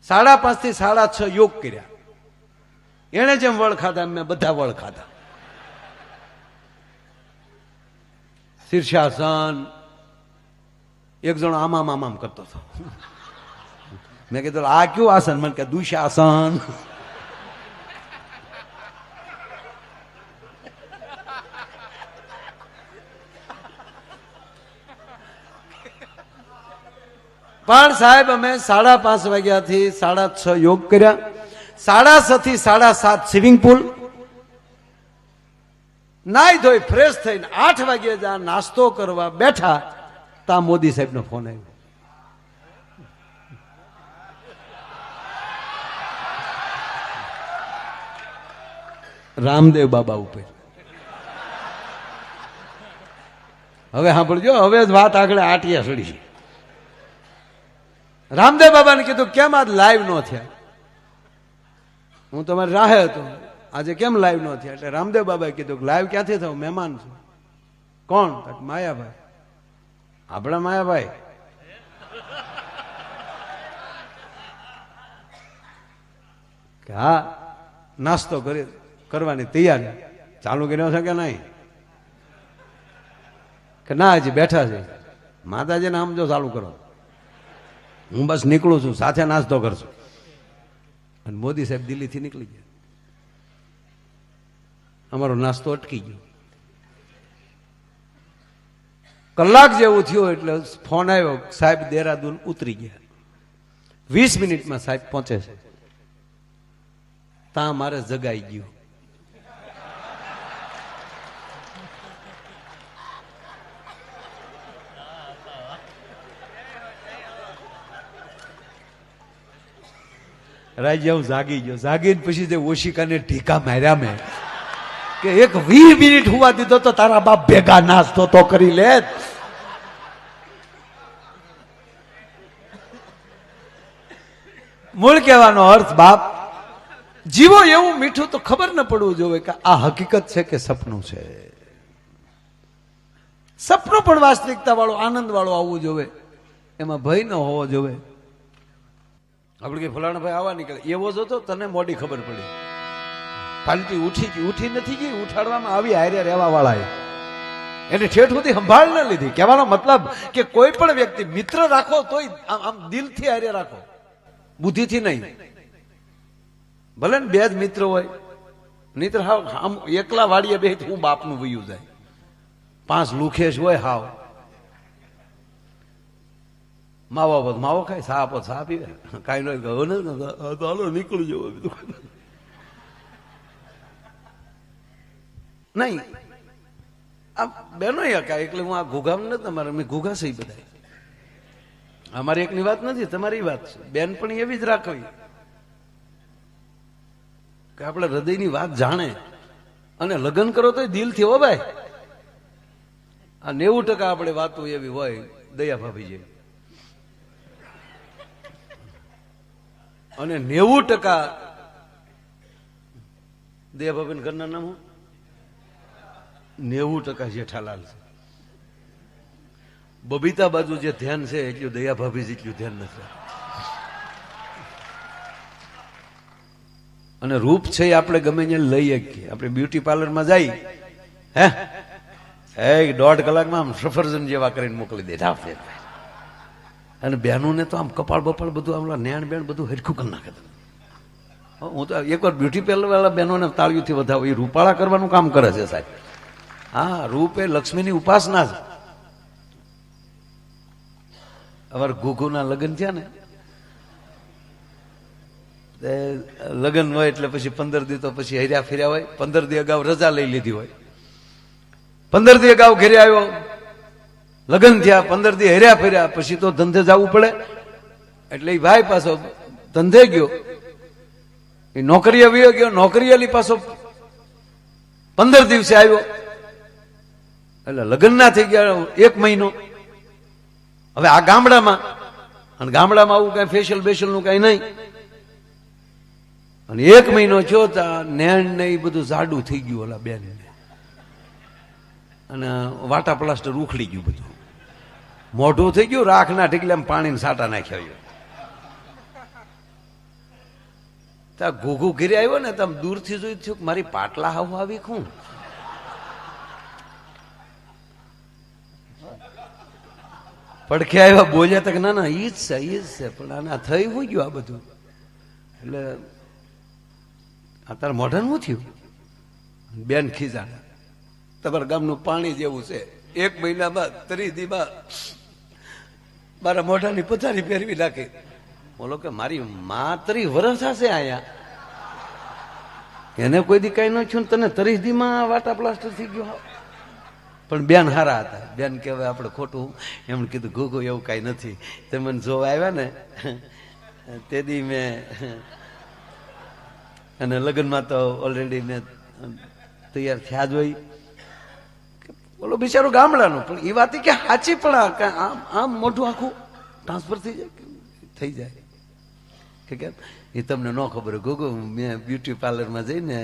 5:30 થી 6:30 યોગ કર્યા. એને જેમ વળ ખાધા મેં બધા વળ ખાધા. શીર્ષાસન. એક જણો આમામ કરતો હતો. મેં કીધું આ કયું આસન? મને કે દુશાસન. પણ સાહેબ અમે 5:30 વાગ્યાથી 6:30 યોગ કર્યા. 6:30 થી 7:30 સ્વિમિંગ પુલ. નાઈ ધોઈ ફ્રેશ થઈને 8 વાગે જ્યાં નાસ્તો કરવા બેઠા ત્યાં મોદી સાહેબ નો ફોન આવ્યો. રામદેવ બાબા ઉપર. હવે સાંભળજો, હવે જ વાત આગળ આટિયા સડી. રામદેવ બાબાને કીધું કેમ આજ લાઈવ નો થયા? હું તમારી રાહે હતો, આજે કેમ લાઈવ નો થયા? એટલે રામદેવ બાબાએ કીધું લાઈવ ક્યાંથી થયું? મહેમાન છું. કોણ? માયાભાઈ. આપણા માયાભાઈ. કે હા, નાસ્તો કરવાની તૈયારી ચાલુ કર્યો છે કે નહીં? કે ના, હજી બેઠા છે. માતાજીને આમ જો ચાલુ કરો, હું બસ નીકળું છું, સાથે નાસ્તો કરશું. અને મોદી સાહેબ દિલ્હીથી નીકળી ગયા. અમારો નાસ્તો અટકી ગયો. કલાક જેવું થયું એટલે ફોન આવ્યો, સાહેબ દેહરાદૂન ઉતરી ગયા. 20 મિનિટમાં સાહેબ પહોંચે છે. ત્યાં મારે જગાઈ ગયું. રાજ્ય હું જાગી ગયો. જાગીને પછી જે ઓશિકાને ઢીકા માર્યા મેં કે એક 20 મિનિટ હુવા દીધો તો તારા બાપ ભેગા નાસ્તો તો કરી લે. મૂળ કહેવાનો અર્થ બાપ જીવો એવું મીઠું તો ખબર ન પડવું જોઈએ કે આ હકીકત છે કે સપનું છે. સપનું પણ વાસ્તવિકતા વાળું, આનંદ વાળું આવવું જોઈએ. એમાં ભય ન હોવો જોઈએ. આપણે કે ફલાણા ભાઈ આવા નીકળે એવો જ હતો, તને મોડી ખબર પડી. પાલટી ઉઠી નથી ગઈ, ઉઠાડવામાં આવી. હારે રહેવા વાળા એને ઠેઠ સુધી સંભાળ ન લીધી. કહેવાનો મતલબ કે કોઈ પણ વ્યક્તિ મિત્ર રાખો તોય આમ દિલથી હારે રાખો, બુદ્ધિથી નહીં. ભલે ને 2 જ મિત્ર હોય, નહીતર આમ એકલા વાડીએ બે હું બાપનું વયું જાય. 5 લુખેશ હોય હાવ. માવો ખાય, સા આપો સા પીવે, કાંઈ ન કહો ને હાલો નીકળી જવો. નહીં આ બેનો કાંઈ એટલે હું આ ઘુઘામ નથી. તમારે અમે ઘુઘા સહી બધા. અમારી એકની વાત નથી, તમારી વાત છે. બેન પણ એવી જ રાખવી કે આપણે હૃદયની વાત જાણે. અને લગ્ન કરો તો દિલથી હો ભાઈ. આ 90% આપણે વાતો એવી હોય દયા ભાભી જેવી. અને 90% દેવભાભી ઘરના નામ 90% જેઠાલાલ છે. બબીતા બાજુ જે ધ્યાન છે એટલું દયા ભાભી જેટલું ધ્યાન નથી. અને રૂપ છે એ આપણે ગમે ત્યાં લઈ શકીએ. આપણે બ્યુટી પાર્લરમાં જઈ હે 1.5 કલાકમાં આમ સફરજન જેવા કરીને મોકલી દે. અને બહેનોને તો આમ કપાળ બપાળ બધું આમ નેણ બેણ બધું હરખું કરી નાખે. હું તો એકવાર બ્યુટી પાર્લર વાળા બહેનોને તાળીઓથી વધાવો એ રૂપાળા કરવાનું કામ કરે છે સાહેબ. હા, રૂપ એ લક્ષ્મીની ઉપાસના છે. અમારે ઘુઘુના લગ્ન થયા ને, લગ્ન હોય એટલે પછી 15 દી તો પછી હર્યા ફેર્યા હોય. 15 દી અગાઉ રજા લઈ લીધી હોય. 15 દી અગાઉ ઘરે આવ્યો, લગ્ન થયા, 15 દી હર્યા ફેર્યા, પછી તો ધંધે જવું પડે. એટલે એ ભાઈ પાછો ધંધે ગયો, એ નોકરીએ વયો ગયો. નોકરીએ પાછો 15 દિવસે આવ્યો. એટલે લગ્ન ના થઈ ગયા 1 મહિનો. હવે આ ગામડામાં, અને ગામડામાં આવું કઈ ફેશિયલ બેશિયલ નું કઈ નહીં. અને 1 મહિનો થયો નેણ ને એ બધું જાડું થઈ ગયું ઓલા બેન ને. અને વાટા પ્લાસ્ટર ઉખડી ગયું બધું, મોઢું થઈ ગયું રાખના ઢીકલે પાણીને સાટા નાખ્યા. ત્યાં ઘૂઘુ ઘીરે આવ્યો ને તમે દૂરથી જોઈ થયું મારી પાટલા હાવ આવી ખું. પડખે આવ્યા, બોલ્યા તક ના ના ઈ જ છે પણ આના થઈ હું ગયું આ બધું. એટલે તારા મોઢા શું થયું? બેન ખીજાણા, તમારા ગામનું પાણી જેવું છે. 1 મહિના બાદ 30 દી બાદ મારા મોઢાની પથારી ફેરવી નાખી. બોલો કે મારી માં 30 વર્ષ હશે આયા, એને કોઈ દી કઈ ન થયું, તને 30 દીમાં વાટા પ્લાસ્ટર થઈ ગયો. પણ બેન હારા હતા. બેન કે હવે આપણે ખોટું એમ કીધું ઘૂઘુ એવું કઈ નથી. તે મને જોવા આવ્યા ને તે દી મેં, અને લગ્નમાં તો ઓલરેડી મેં તૈયાર થયા જ હોય. બોલો બિચારું ગામડાનું, પણ એ વાત કે સાચી પણ આમ મોઢું આખું ટ્રાન્સફર થઈ જાય કે કેમ એ તમને ન ખબર હોય. ઘૂઘુ મેં બ્યુટી પાર્લરમાં જઈને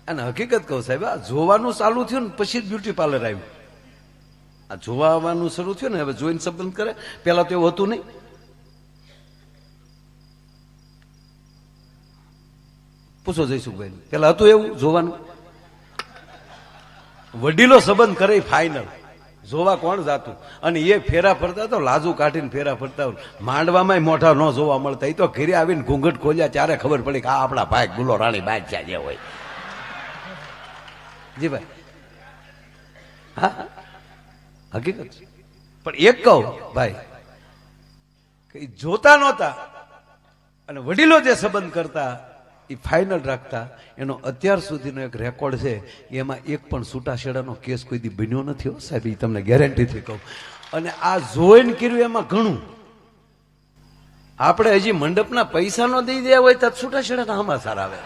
અને હકીકત કહું સાહેબ, આ જોવાનું ચાલુ થયું ને પછી જ બ્યુટી પાર્લર આવ્યું. આ જોવાનું શરૂ થયું ને હવે જોઈને સંબંધ કરે. પેલા તો એવું હતું નહીં. પૂછો જયસુખભાઈ, પેલા હતું એવું જોવાનું? વડીલો સંબંધ કરે ફાઈનલ. જોવા કોણ જાતું? અને એ ફેરા ફરતા તો લાજુ કાઢીને ફેરા ફરતા હોય. માંડવામાં મોઢા ન જોવા મળતા. એ તો ઘરે આવીને ઘૂંઘટ ખોલ્યા ત્યારે ખબર પડી કે આ આપણા ભાઈ ગુલો રાણી બાદશાહ જે હોય. જી ભાઈ, હા હકીકત. પણ એક કહું ભાઈ કે જોતા નહોતા અને વડીલો જે સંબંધ કરતા એ ફાઇનલ રાખતા. એનો અત્યાર સુધીનો એક રેકોર્ડ છે, એમાં એક પણ છૂટાછેડાનો કેસ કોઈ દી બન્યો નથી હો સાહેબ, એ તમને ગેરંટીથી કહું. અને આ જોઈને કર્યું એમાં ઘણું. આપણે હજી મંડપના પૈસા નો દઈ દે હોય તો છૂટાછેડા સમાચાર આવે.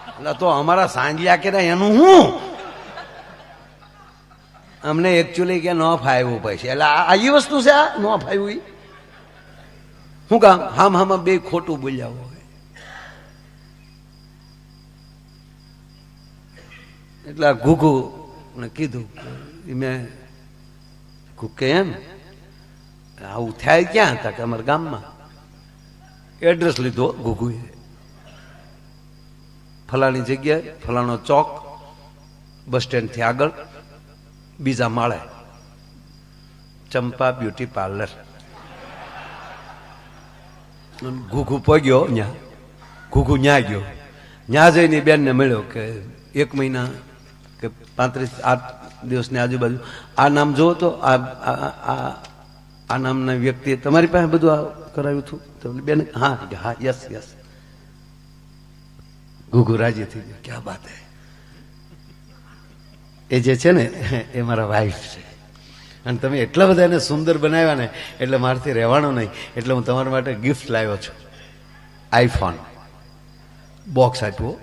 એટલે તો અમારા સાંજ્યા કે એનું હું અમને એકચ્યુઅલી કે ન ફાવ્યું પૈસા. એટલે આ એ વસ્તુ છે, આ ન ફાવ્યું શું કામ? હામાં બે ખોટું બોલ્યા હોય. એટલે આ ઘૂઘુ ને કીધું મેં કે એમ આવું થાય ક્યાં હતા કે અમારા ગામમાં. એડ્રેસ લીધો ઘૂઘુએ, ફલાણી જગ્યાએ ફલાણો ચોક, બસ સ્ટેન્ડ થી આગળ બીજા માળે ચંપા બ્યુટી પાર્લર. ઘૂઘુ પગ્યો ન્યા. ઘૂઘુ ન્યા ગયો. ન્યા જઈને બેનને મળ્યો કે 1 મહિના કે 35 દિવસની આજુબાજુ આ નામ જોવો તો આ નામના વ્યક્તિએ તમારી પાસે બધું આ કરાવ્યું હતું? તો બેન હા હા યસ યસ. ઘૂઘુ રાજી થઈ ગયો. ક્યાં બાત હે. એ જે છે ને એ મારા વાઈફ છે. અને તમે એટલા બધા એને સુંદર બનાવ્યા ને એટલે મારાથી રહેવાનું નહીં. એટલે હું તમારા માટે ગિફ્ટ લાવ્યો છું. આઈફોન બોક્સ આપ્યું.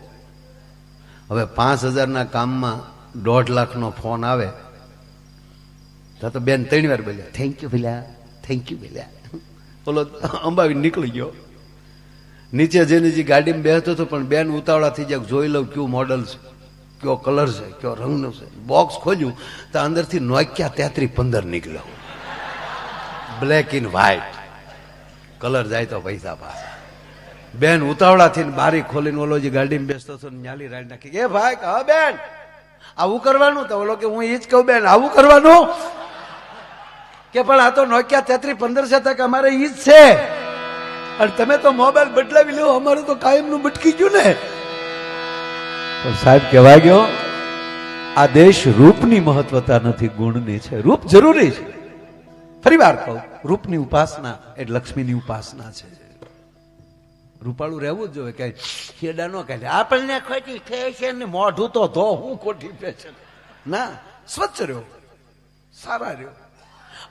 હવે 5,000 ના કામમાં 1.5 લાખનો ફોન આવે તો બેન 3 વાર બોલ્યા થેન્ક યુ ભલ્યા, થેન્ક યુ ભલ્યા. બોલો અંબાવી નીકળી ગયો. નીચે જઈને જે ગાડીમાં બેસતો હતો પણ બેન ઉતાવળા થઈ જાય, જોઈ લઉં કયું મોડલ છે, કયો કલર છે, કયો રંગનો છે. બોક્સ ખોલ્યું તો અંદરથી નોકિયા 3315 નીકળ્યો, બ્લેક ઇન વ્હાઈટ. કલર જાય તો પૈસા પાછા. બેન ઉતાવળા થઈને બારી ખોલીને ઓલો જે ગાડીમાં બેસતો હતો ન્યાલી રાડ નાખી, એ ભાઈ હા બેન આવું કરવાનું? તો ઓલો કે હું એ જ કહું બેન આવું કરવાનું કે પણ આ તો નોકિયા 3315 છે કે અમારે ઈ જ છે, અને તમે તો મોબાઈલ બદલાવી લો, અમારું તો કાયમનું ભટકી ગયું ને. પણ સાહેબ કહેવાય ગયો આ દેશ રૂપની મહત્વતા નથી, ગુણની છે. રૂપ જરૂરી છે. ફરી વાર કહું, રૂપની ઉપાસના એ લક્ષ્મીની ઉપાસના છે. રૂપાળું રહેવું જ જોઈએ, કઈ ખેડા ન કહે આપણને ખોટી ફેશન ને મોઢું તો ધો, હું ખોટી ફેશન ના. સ્વચ્છ રહ્યો, સારા રહ્યો,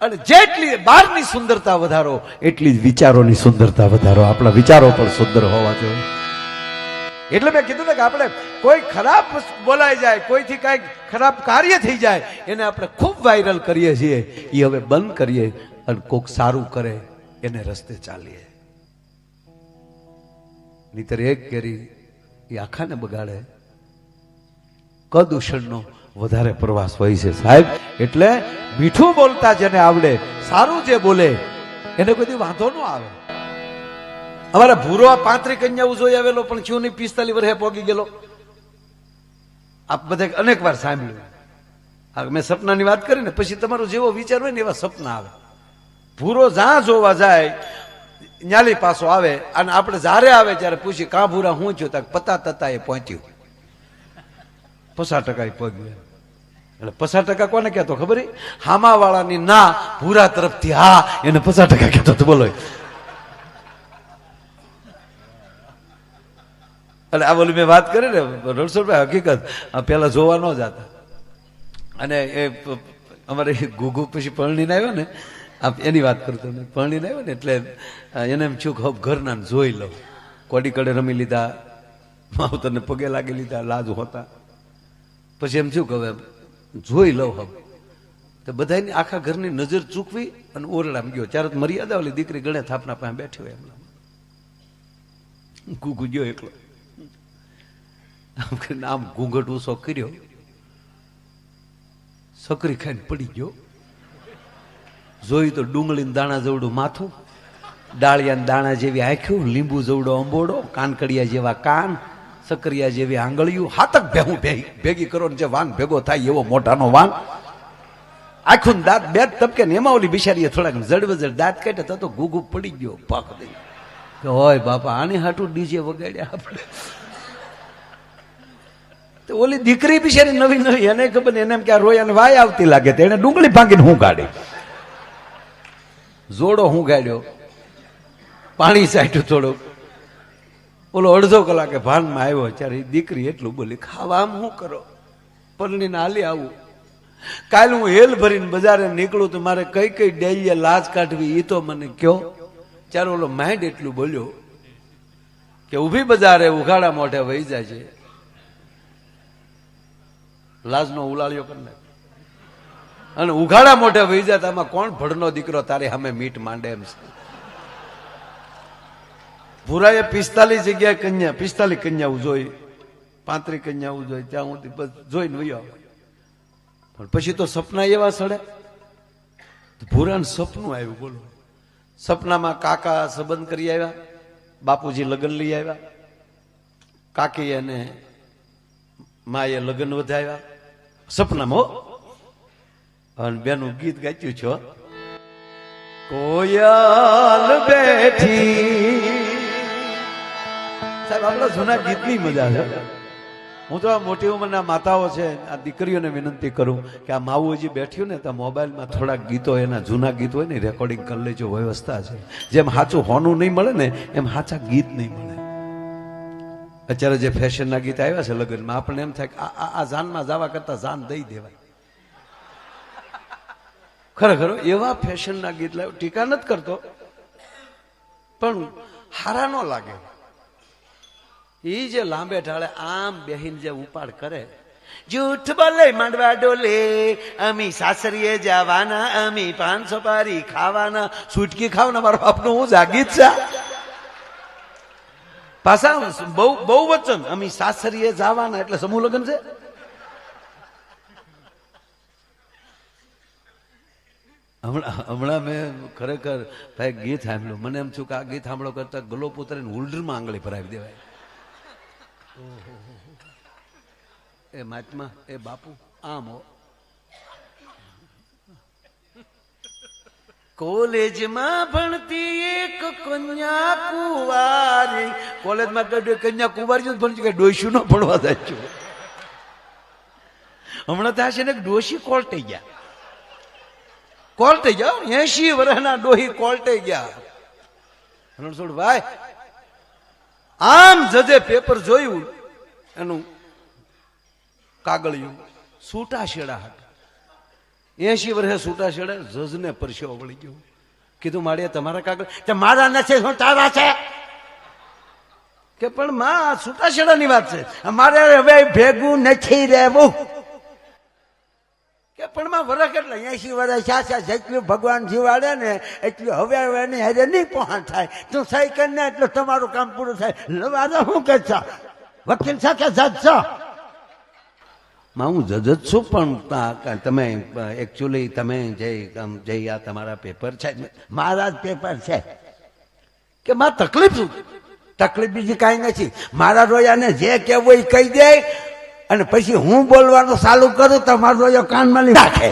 અને જેટલી બહારની સુંદરતા વધારો એટલી જ વિચારોની સુંદરતા વધારો. આપણા વિચારો પણ સુંદર હોવા જોઈએ. એટલે મેં કીધું ને કે આપણે કોઈ ખરાબ બોલાઈ જાય, કોઈથી કઈક ખરાબ કાર્ય થઈ જાય, એને આપણે ખૂબ વાયરલ કરીએ છીએ. એ હવે બંધ કરીએ અને કોક સારું કરે એને રસ્તે ચાલીએ. નહીતર એક કેરી એ આખાને બગાડે. કદૂષણનો વધારે પ્રવાસ હોય છે સાહેબ. એટલે મીઠું બોલતા જેને આવડે, સારું જે બોલે એને કોઈ વાંધો ન આવે. અમારા ભૂરો 35 કન્યાઓ જોઈ આવેલો પણ થયું નહીં, 45 વર્ષે પોગી ગયેલો. આપ બધે અનેક વાર સાંભળ્યું. મેં સપનાની વાત કરી ને, પછી તમારો જેવો વિચાર હોય ને એવા સપના આવે. ભૂરો જ્યાં જોવા જાય ન્યાલી પાસો આવે, અને આપણે જ્યારે આવે ત્યારે પૂછી કા ભૂરા હું છું, તક પતા તતા એ પહોંચ્યું, 50% પગ્યું. એટલે 50% કોને કહેતો ખબર? હામા વાળાની ના, ભૂરા તરફથી હા, એને 50% કહેતો તો. બોલો. એટલે આ બોલી મેં વાત કરી ને રણછોડભાઈ, હકીકત પેલા જોવા ન જતા, અને એ અમારે ગુગુ પછી પરણીને આવ્યો ને, એની વાત કરતો ને, પરણીને આવ્યો ને એટલે એને એમ છું કે હબ ઘરના જોઈ લઉં. કોડી કડે રમી લીધા, માવતરને પગે લાગી લીધા, લાજ હોતા. પછી એમ છું કે હવે જોઈ લઉં હબ. તો બધાની આખા ઘરની નજર ચૂકવી અને ઓરડામાં ગયો. ત્યારે મર્યાદા ઓલી દીકરી ગણે થાપના પાસે બેઠી હોય એમના. ગુગુ ગયો એકલો, આમ ઘૂંઘટ ઉસો કર્યો, સકરી ખાઈને પડી ગયો. જોઈ તો ડુંગળીના દાણા જેવડું માથું, ડાળિયાના દાણા જેવી આંખ્યું, લીંબુ જેવડો અંબોડો, કાનકડિયા જેવા કાન, સકરિયા જેવી આંગળીયું, હાથક ભેહું ભેગી કરો ને જે વાન ભેગો થાય એવો મોટાનો વાન, આખું દાંત બે તબકે ને. એમાં ઓલી બિચારીએ થોડાક જડવજડ દાંત કાઢ્યા તો ગુગુ પડી ગયો પગ દઈ કે હોય બાપા આની હાટું ડીજે વગાડ્યા આપણે. તો ઓલી દીકરી બિચારી નવી નવી, એને ખબર ને, એને એમ કે આ રોયાને વાય આવતી લાગે, તો એને ડુંગળી ભાંગીને હું ગાડી, જોડો હું ગાડ્યો, પાણી ચાટ્યું થોડુંક. ઓલો અડધો કલાકે ભાનમાં આવ્યો ત્યારે દીકરી એટલું બોલી, ખાવા શું કરો, પરણીને હાલી આવું. કાલે હું હેલ ભરીને બજારે નીકળું તો મારે કઈ કઈ ડેલીએ લાજ કાઢવી એ તો મને કયો. ત્યારે ઓલો માઇન્ડ એટલું બોલ્યો કે ઊભી બજારે ઉઘાડા મોઢે વહી જાય છે, લાજનો ઉલાળ્યો કરી નાખ, અને ઉઘાડા મોઢે વહી જાય. આમાં કોણ ભડનો દીકરો તારે સામે મીટ માંડે એમ છે. ભૂરાએ 45 જગ્યાએ કન્યા, 45 કન્યાઓ જોઈ, 35 કન્યાઓ જોઈ, ત્યાં હું જોઈને વયો. પણ પછી તો સપના એવા સડે. ભૂરાને સપનું આવ્યું. બોલો. સપનામાં કાકા સંબંધ કરી આવ્યા, બાપુજી લગ્ન લઈ આવ્યા, કાકી અને માએ લગ્ન વધાવ્યા સપનામાં. અને બેનું ગીત ગાચ્યું છો, કોયલ બેઠી. સાહેબ આપણા જૂના ગીતની મજા છે. હું તો આ મોટી ઉંમરના માતાઓ છે, આ દીકરીઓને વિનંતી કરું કે આ માવું હજી બેઠ્યું ને તો મોબાઈલમાં થોડાક ગીતો, એના જૂના ગીત હોય ને રેકોર્ડિંગ કરી લેજો, વ્યવસ્થા છે. જેમ સાચું હોનું નહીં મળે ને એમ સાચા ગીત નહીં મળે. અત્યારે જે ફેશનના ગીત આવ્યા છે લગ્નમાં, આપણને એમ થાય કે આ જાનમાં જવા કરતા જાન દઈ દેવાય. ખરેખર એવા ફેશનના ગીત લાવ્યો, ટીકા નથી કરતો, પણ હારા ન લાગે. એ જે લાંબે ઢાળે આમ બેહીને જે ઉપાડ કરે જૂઠ બોલે માંડવા ડોલે, અમી સાસરીએ જવાના, અમી પાન સુપારી ખાવાના, સુટકી ખાવાના. મારો બાપનું હું જાગી જ છે પાછા બહુ વચન, અમી સાસરીએ જવાના એટલે સમૂહ લગ્ન છે. હમણાં મેં ખરેખર ભાઈ ગીત સાંભળ્યું, મને એમ થયું કે આ ગીત સાંભળો કરતા ગલો પુતરીને હુલ્ડરમાં આંગળી ભરાવી દેવાય. એ મહાત્મા એ બાપુ આમ હો. કોલેજમાં ભણતી એક કન્યા કુંવારી, કોલેજમાં કન્યા કુંવારી ભણતી કે ડોશી નો ભણવા જાય છું. હમણાં ત્યાં છે ને ડોશી કોલટાઈ ગયા, કોલટાઈ ગયા. 80 વર્ષના ડોહી કોલટાઈ ગયા. રણછોડ ભાઈ આમ જજે પેપર જોયું, એનું કાગળિયું છૂટા છેડા હતા. 80 વર્ષે છૂટા છેડા, જજને પરસેવો વળી ગયો. કીધું મારે તમારા કાગળ, મારા નથી શું તારા છે? કે પણ માં છૂટા છેડાની વાત છે, અમારે હવે ભેગું નથી રહેવું. કે પણ માં વરસ એટલે 80 વર્ષ છે, જેટલું ભગવાન જીવાડે ને એટલું હવે એની હારે નહીં પહોંચ થાય. તું સહી કરીને એટલે તમારું કામ પૂરું થાય. લવારા શું કે છો? વકીલ છે કે જજ છો? માં હું જજ જ છું, પણ તમે એકચ્યુઅલી તમે જે આ તમારા પેપર છે, મારા જ પેપર છે. કે માં તકલીફ શું? તકલીફ બીજી કાંઈ નથી. મારા રોયાને જે કહેવું એ કહી દે, અને પછી હું બોલવાનું ચાલુ કરું તો મારો રોયો કાનમાં લઈ રાખે.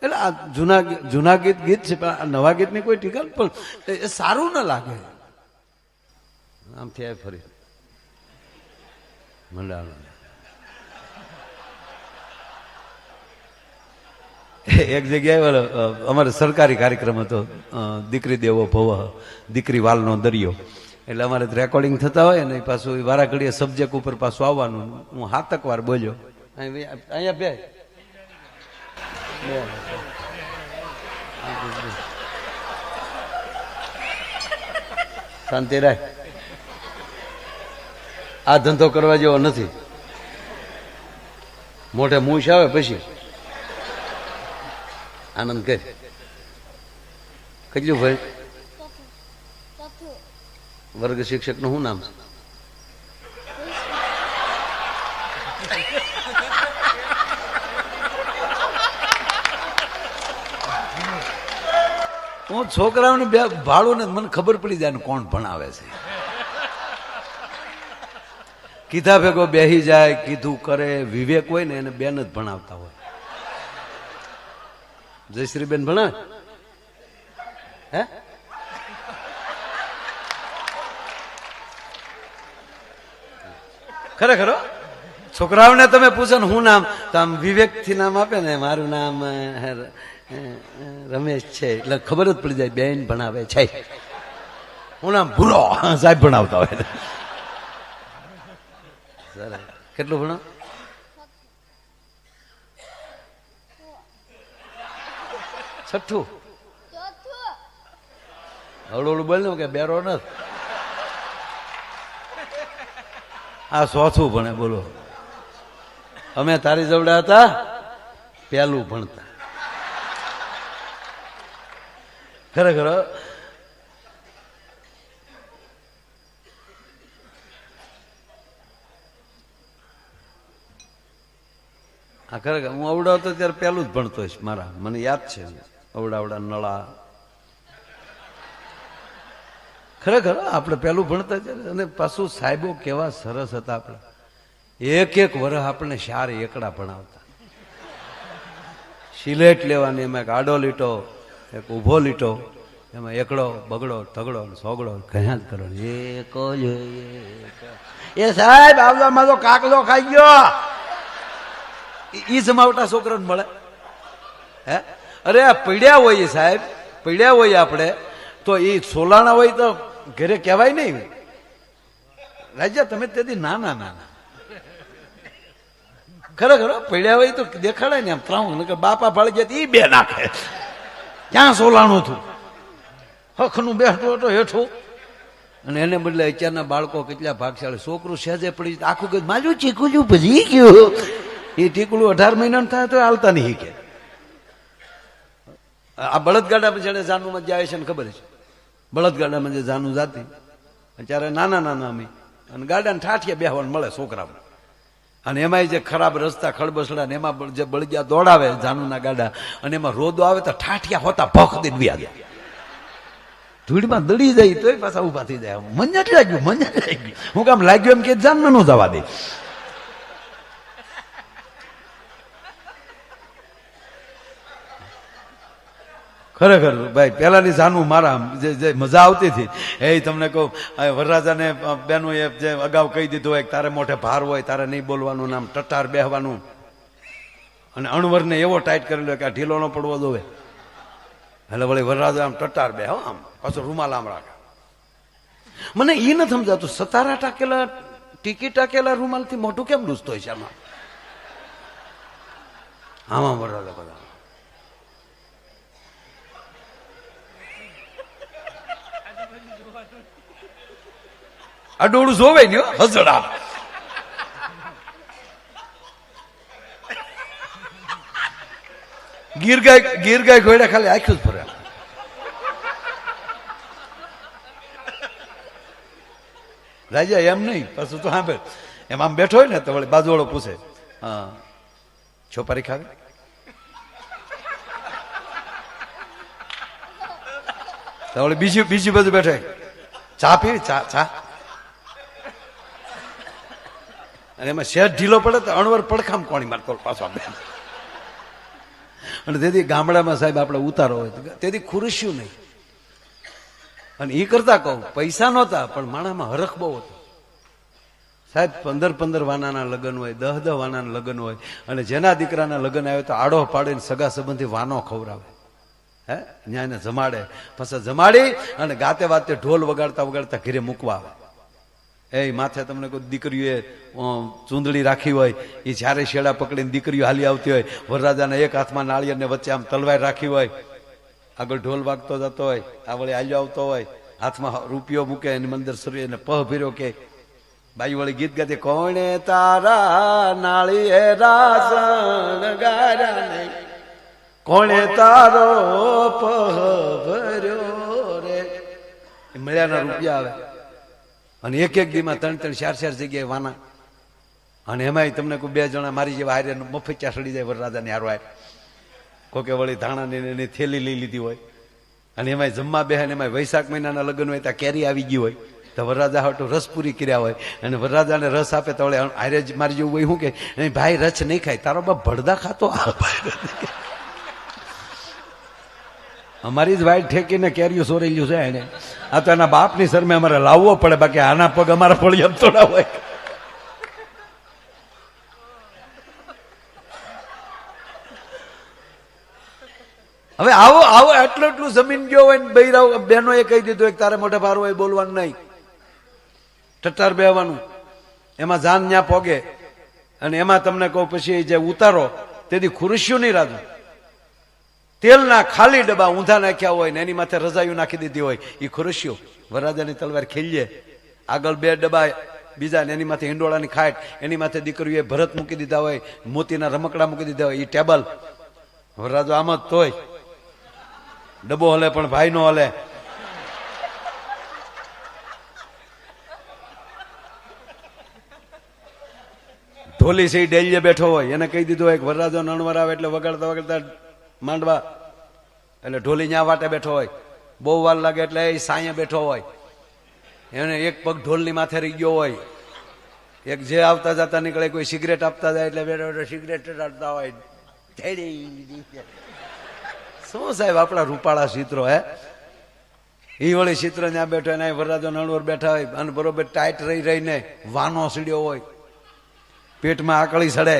એટલે આ જૂના ગીત છે, પણ આ નવા ગીતની કોઈ ટીકા પણ એ સારું ન લાગે. આમથી આ ફરી મંડાણ એક જગ્યાએ અમારે સરકારી કાર્યક્રમ હતો, દીકરી દેવો ભવ દીકરી વાલનો દરિયો. એટલે અમારે રેકોર્ડિંગ થતા હોય ને પાછું વારા ઘડીએ સબ્જેક્ટ ઉપર પાછું આવવાનું. હું 7 વાર બોલ્યો. અહીંયા બે શાંતિ રાખ, આ ધંધો કરવા જેવો નથી. મોઢે મૂછ આવે પછી આનંદ કર. કેટલું ભાઈ વર્ગ શિક્ષક નું શું નામ છે? હું છોકરાઓને બે ભાડું ને મને ખબર પડી જાય કોણ ભણાવે છે. કીધા ભેગો બેહી જાય, કીધું કરે. વિવેક હોય ને એને બેન જ ભણાવતા હોય. જયશ્રીબેન ભણાવે હે? ખરેખર છોકરાઓને તમે પૂછો ને હું નામ, તો આમ વિવેક થી નામ આપે ને, મારું નામ રમેશ છે, એટલે ખબર જ પડી જાય બેન ભણાવે છે. હું નામ ભૂરો સાહેબ ભણાવતા હોય. કેટલું ભણાવ? છઠ્ઠું. હળું હળું બોલ કે બેરો નથી. આ 4થું ભણે. બોલો, અમે તારી જવડા હતા પહેલું ભણતા. ખરેખર આ ખરેખર હું અવડા હતો ત્યારે પહેલું જ ભણતો હોઈશ. મારા મને યાદ છે અવડા નળા. ખરેખર આપણે પહેલું ભણતા ત્યારે. અને પાછું સાહેબો કેવા સરસ હતા. આપણે એક વર્ષ આપણે 4 એકડા ભણાવતા. સિલેટ લેવાની, એમાં એક આડો લીટો, એક ઊભો લીટો, એમાં એકડો બગડો તગડો સોગડો કયા જ કરો. એ સાહેબ આવવામાં તો કાકલો ખાઈ ગયો. ઈ જમાવટા છોકરાને મળે હે? અરે આ પીડ્યા હોય સાહેબ, પીડ્યા હોય આપણે તો એ સોલાણા હોય તો ઘરે કહેવાય નહીં. રાજા તમે તેથી નાના ખરેખર પીડ્યા હોય તો દેખાડાય ને આમ ત્રાઉં. બાપા ભાળી જાય એ બે નાખે. ક્યાં સોલાણું હતું? હખનું બેઠો હતો હેઠું. અને એને બદલે અત્યારના બાળકો કેટલા ભાગશાળી, છોકરું સહેજે પડી આખું કહ્યું મારું ચીકું ભજી ગયું. એ ટીકડું 18 મહિનાનું થાય તો હાલતા નહીં કે. આ બળદગાડામાં જેને જાનુમાં જાય છે ને ખબર છે, બળદગાડામાં જે જાનું જાતી અત્યારે નાના નાના અમે, અને ગાડાને ઠાઠિયા બેહવાનું મળે છોકરામાં. અને એમાંય જે ખરાબ રસ્તા ખડબસડા ને એમાં જે બળદિયા દોડાવે જાનુના ગાડા, અને એમાં રોદો આવે તો ઠાઠિયા હોતા ભખ દઈને વ્યા જાય, ધૂળમાં દડી જાય તોય પાછા ઉભા થઈ જાય. મને જ લાગ્યું, મને જ લાગ્યું. હું કામ લાગ્યું એમ કે જાનમાં ન જવા દે. ખરેખર ભાઈ પેલાની જાનું મારા જે મજા આવતી હતી એ તમને કહું. વરરાજાને બેનો એ જે અગાઉ કહી દીધું હોય તારે મોઢે ભાર હોય, તારે નહીં બોલવાનું, નામ ટટાર બેહવાનું, અને અણવરને એવો ટાઈટ કરેલો કે આ ઢીલો ન પડવો જોવે. એટલે વળી વરરાજા આમ ટટાર બે હો, આમ પાછો રૂમાલ આમ રાખે. મને એ નથી સમજાતું, 17 ટાકેલા ટીકી ટાકેલા રૂમાલથી મોઢું કેમ લૂસતો હોય છે આમાં? આમાં વરરાજા બધા અડોળું જોવે ને હસડા. ગીર ગાય ઘોડા ખાલી આખ્યું જ ફરે. રાજા એમ નહીં, પાછું તો સાંભળ, એમ આમ બેઠો હોય ને તો વળી બાજુવાળો પૂછે હા છોપારી ખાવી? તો વળી બીજી બાજુ બેઠો ચા પીવી? ચા. અને એમાં શેર ઢીલો પડે તો અણવર પડખામ કોણી મારતો પાછો. અને તેથી ગામડામાં સાહેબ આપણે ઉતારો હોય તેથી ખુરશ્યું નહીં. અને એ કરતા કહું પૈસા નહોતા પણ માણામાં હરખ બહુ હતો સાહેબ. 15 વાનાના લગ્ન હોય, 10 વાનાના લગ્ન હોય, અને જેના દીકરાના લગ્ન આવે તો આડો પાડીને સગા સંબંધી વાનો ખવડાવે. હે ત્યાં એને જમાડે, પછી જમાડી અને ગાતે વાતે ઢોલ વગાડતા વગાડતા ઘરે મૂકવા આવે. એ માથે તમને કોઈ દીકરીઓએ ચૂંદડી રાખી હોય, એ જ્યારે શેડા પકડીને દીકરીઓ હાલી આવતી હોય, વરરાજાના એક હાથમાં નાળિયેર ને વચ્ચે આમ તલવાર રાખી હોય, આગળ ઢોલ વાગતો જતો હોય, આ વળી હાલ્યો આવતો હોય, હાથમાં રૂપિયો મૂકે એની મંદર સરી એને પહ ભીર્યો કે બાઈ વળી ગીત ગાતી કોણે તારા નાળિયેરા શણગાર્યા નહીં, કોણે તારો પહ ભર્યો રે. મળ્યાના રૂપિયા આવે અને એક દીમાં 3 4 જગ્યાએ વાના. અને એમાંય તમને કોઈ 2 જણા મારી જેવા હારે મફચ્યા સડી જાય વરરાજાની હારો હાર. કોકે વળી ધાણાની એની થેલી લઈ લીધી હોય, અને એમાંય જમવા બેહે, એમાં વૈશાખ મહિનાના લગ્ન હોય ત્યાં કેરી આવી ગઈ હોય તો વરરાજા હાટું રસ પૂરી કર્યા હોય, અને વરરાજાને રસ આપે તો વળી હારે જ મારી જેવું હોય શું કે ભાઈ રસ નહીં ખાય, તારો બાપ ભડદા ખાતો. અમારી જ વાઈટ ઠેકીને કેરીઓ સોરેલું છે એને. આ તો એના બાપની શરમે અમારે લાવવો પડે, બાકી આના પગ અમારા પડી એમ થોડા હોય. હવે આવો એટલું જમીન ગયો હોય ને બૈરાવ બહેનો એ કહી દીધું એક તારે મોઢે ભાર હોય બોલવાનું નહીં, ટટ્ટાર બેહવાનું. એમાં જાન ન્યા પોગે. અને એમાં તમને કહું પછી જે ઉતારો તેથી ખુરશીઓ નહીં રાજુ, તેલના ખાલી ડબ્બા ઊંધા નાખ્યા હોય ને એની માથે રજાયું નાખી દીધી હોય, એ ખુરશીઓ. વરરાજાની તલવાર ખેલીએ, આગળ 2 ડબ્બા બીજા ને એની માથે હિંડોળાની ખાટ, એની માથે દીકરીઓએ ભરત મૂકી દીધા હોય, મોતીના રમકડા મૂકી દીધા હોય, એ ટેબલ. વરરાજો આમ જ તોય ડબ્બો હલે પણ ભાઈ નો હલે. ઢોલી છે ડેલીએ બેઠો હોય, એને કહી દીધું હોય વરરાજો નણવર આવે એટલે વગાડતા વગાડતા માંડવા, એટલે ઢોલી ન્યા વાટે બેઠો હોય. બહુ વાર લાગે એટલે એ સાંયે બેઠો હોય, એને એક પગ ઢોલની માથે રહી ગયો હોય. એક જે આવતા જતા નીકળે કોઈ સિગરેટ આપતા જાય એટલે બેઠો બેઠો સિગરેટ આપતા હોય. શું સાહેબ આપણા રૂપાળા ચિત્રો હે. એ વળી ચિત્ર ત્યાં બેઠો એને વરરાજો નણવર બેઠા હોય, અને બરોબર ટાઈટ રહી રહીને વાનો સીડ્યો હોય, પેટમાં આકળી સડે.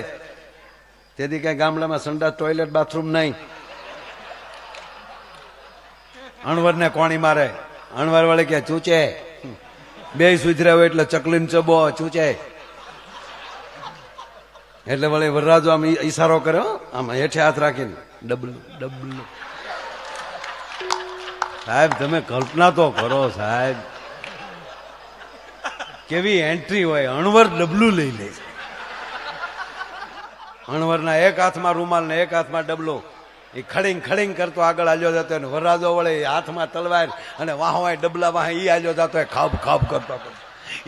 તેથી કઈ ગામડામાં સંડાસ ટોયલેટ બાથરૂમ નહીં. અણવરને કોણી મારે, અણવર વળી કે ચૂચે. 2 સુધર્યા હોય એટલે ચકલીને ચબો ચૂચે. એટલે વળી વરરાજો આમ ઈશારો કર્યો, આમ હેઠે હાથ રાખીને ડબલું ડબલું. સાહેબ તમે કલ્પના તો કરો સાહેબ, કેવી એન્ટ્રી હોય. અણવર ડબલું લઈ લે, અણવરના એક હાથમાં રૂમાલ ને એક હાથમાં ડબલો, એ ખડીંગ ખડીંગ કરતો આગળ હાલ્યો જતો ને વરરાજો વળે હાથમાં તલવાર અને વાહ વાહ ડબલા વાહ ઈ હાલ્યો જતો ખાપ ખાપ કરતો.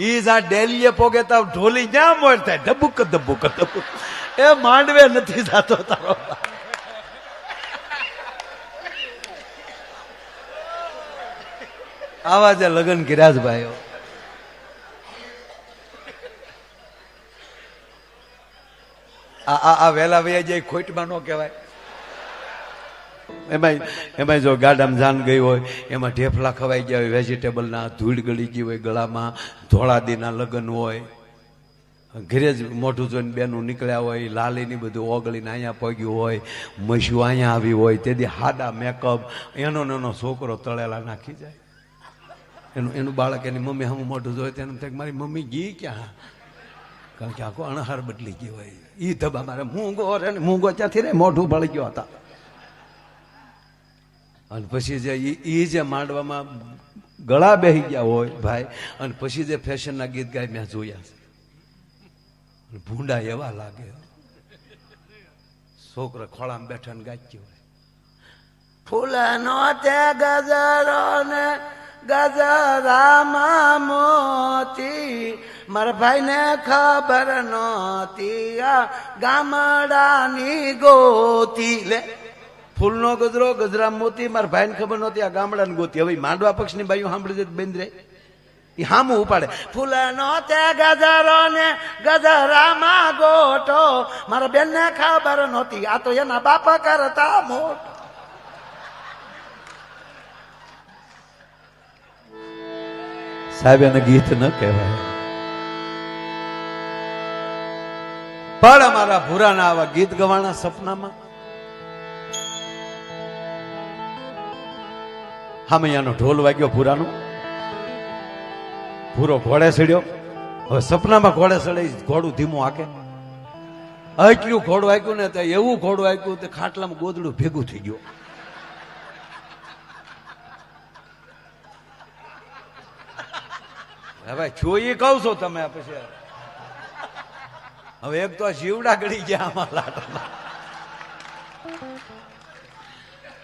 ઈ જ્યાં ડેલીએ પોગે તો ઢોલી જ્યાં મોર થાય ડબુક ડબુક ડબુક. એ માંડવે નથી જાતો તારો. આવા જે લગ્ન કર્યા જ ભાઈઓ. આ વેલા વૈયા જે ખોટમાં ન કહેવાય. એમાં જો ગાડામાં જાન ગઈ હોય, એમાં ઢેફલા ખવાઈ ગયા હોય, વેજીટેબલના ધૂળ ગળી ગઈ હોય, ગળામાં ધોળાદીના લગ્ન હોય, ઘરે જ મોઢું જોઈને બેનું નીકળ્યા હોય, લાલીની બધું ઓગળીને અહીંયા પગ્યું હોય, મસ્યું અહીંયા આવી હોય, તેથી હાડા મેકઅપ, એનો છોકરો તળેલા નાખી જાય. એનું બાળક એની મમ્મી હમ મોઢું જોઈ તેને થાય મારી મમ્મી ગઈ ક્યાં, કારણ કે આખો અણહાર બદલી ગયો હોય. ઈ ધબા મારે મૂંગો રે, મૂંગો ત્યાંથી રે મોઢું ભળી ગયો હતા. અને પછી જે ઈ જે માંડવામાં ગળા બેહી ગયા હોય ભાઈ, અને પછી જે ફેશનના ગીત ગાય મેં જોયા છે, ભૂંડા એવા લાગે. છોકરા ખોળામાં બેઠા ને ગાચ્યો હોય, ફૂલનો તે ગજરો ને ગજરામાં મોતી, મારા ભાઈ ને ખબર નહોતી આ ગામડાની ગોતી. લે ફૂલનો ગજરો ગજરા મોતી, મારા ભાઈ ને ખબર નહોતી આ ગામડાની ગોતી. હવે માંડવા પક્ષની બાઈઓ સાંભળી દે બંધ રહે, એ હામું ઉપાડે. ફૂલનો તે ગજરો ને ગજરામાં ગોટો, મારા બેન ને ખબર નહોતી આ તો એના બાપા કરતા મોટો. સાહેબ એને ગીત ન કહેવાય, પણ અમારા ભૂરાના આવા ગીત ગવાના સપનામાં. હામૈયાનો ઢોલ વાગ્યો ભૂરાનો, ભૂરો ઘોડે ચડ્યો. હવે સપનામાં ઘોડે ચડે, ઘોડું ધીમું હાકે. એટલું ઘોડું હાક્યું ને તો એવું ઘોડું હાક્યું તે ખાટલામાં ગોદડું ભેગું થઈ ગયું. હવે જોઈ કહું છો તમે પછી. હવે એક તો જીવડા ગળી ગયા આમાં લાટમાં,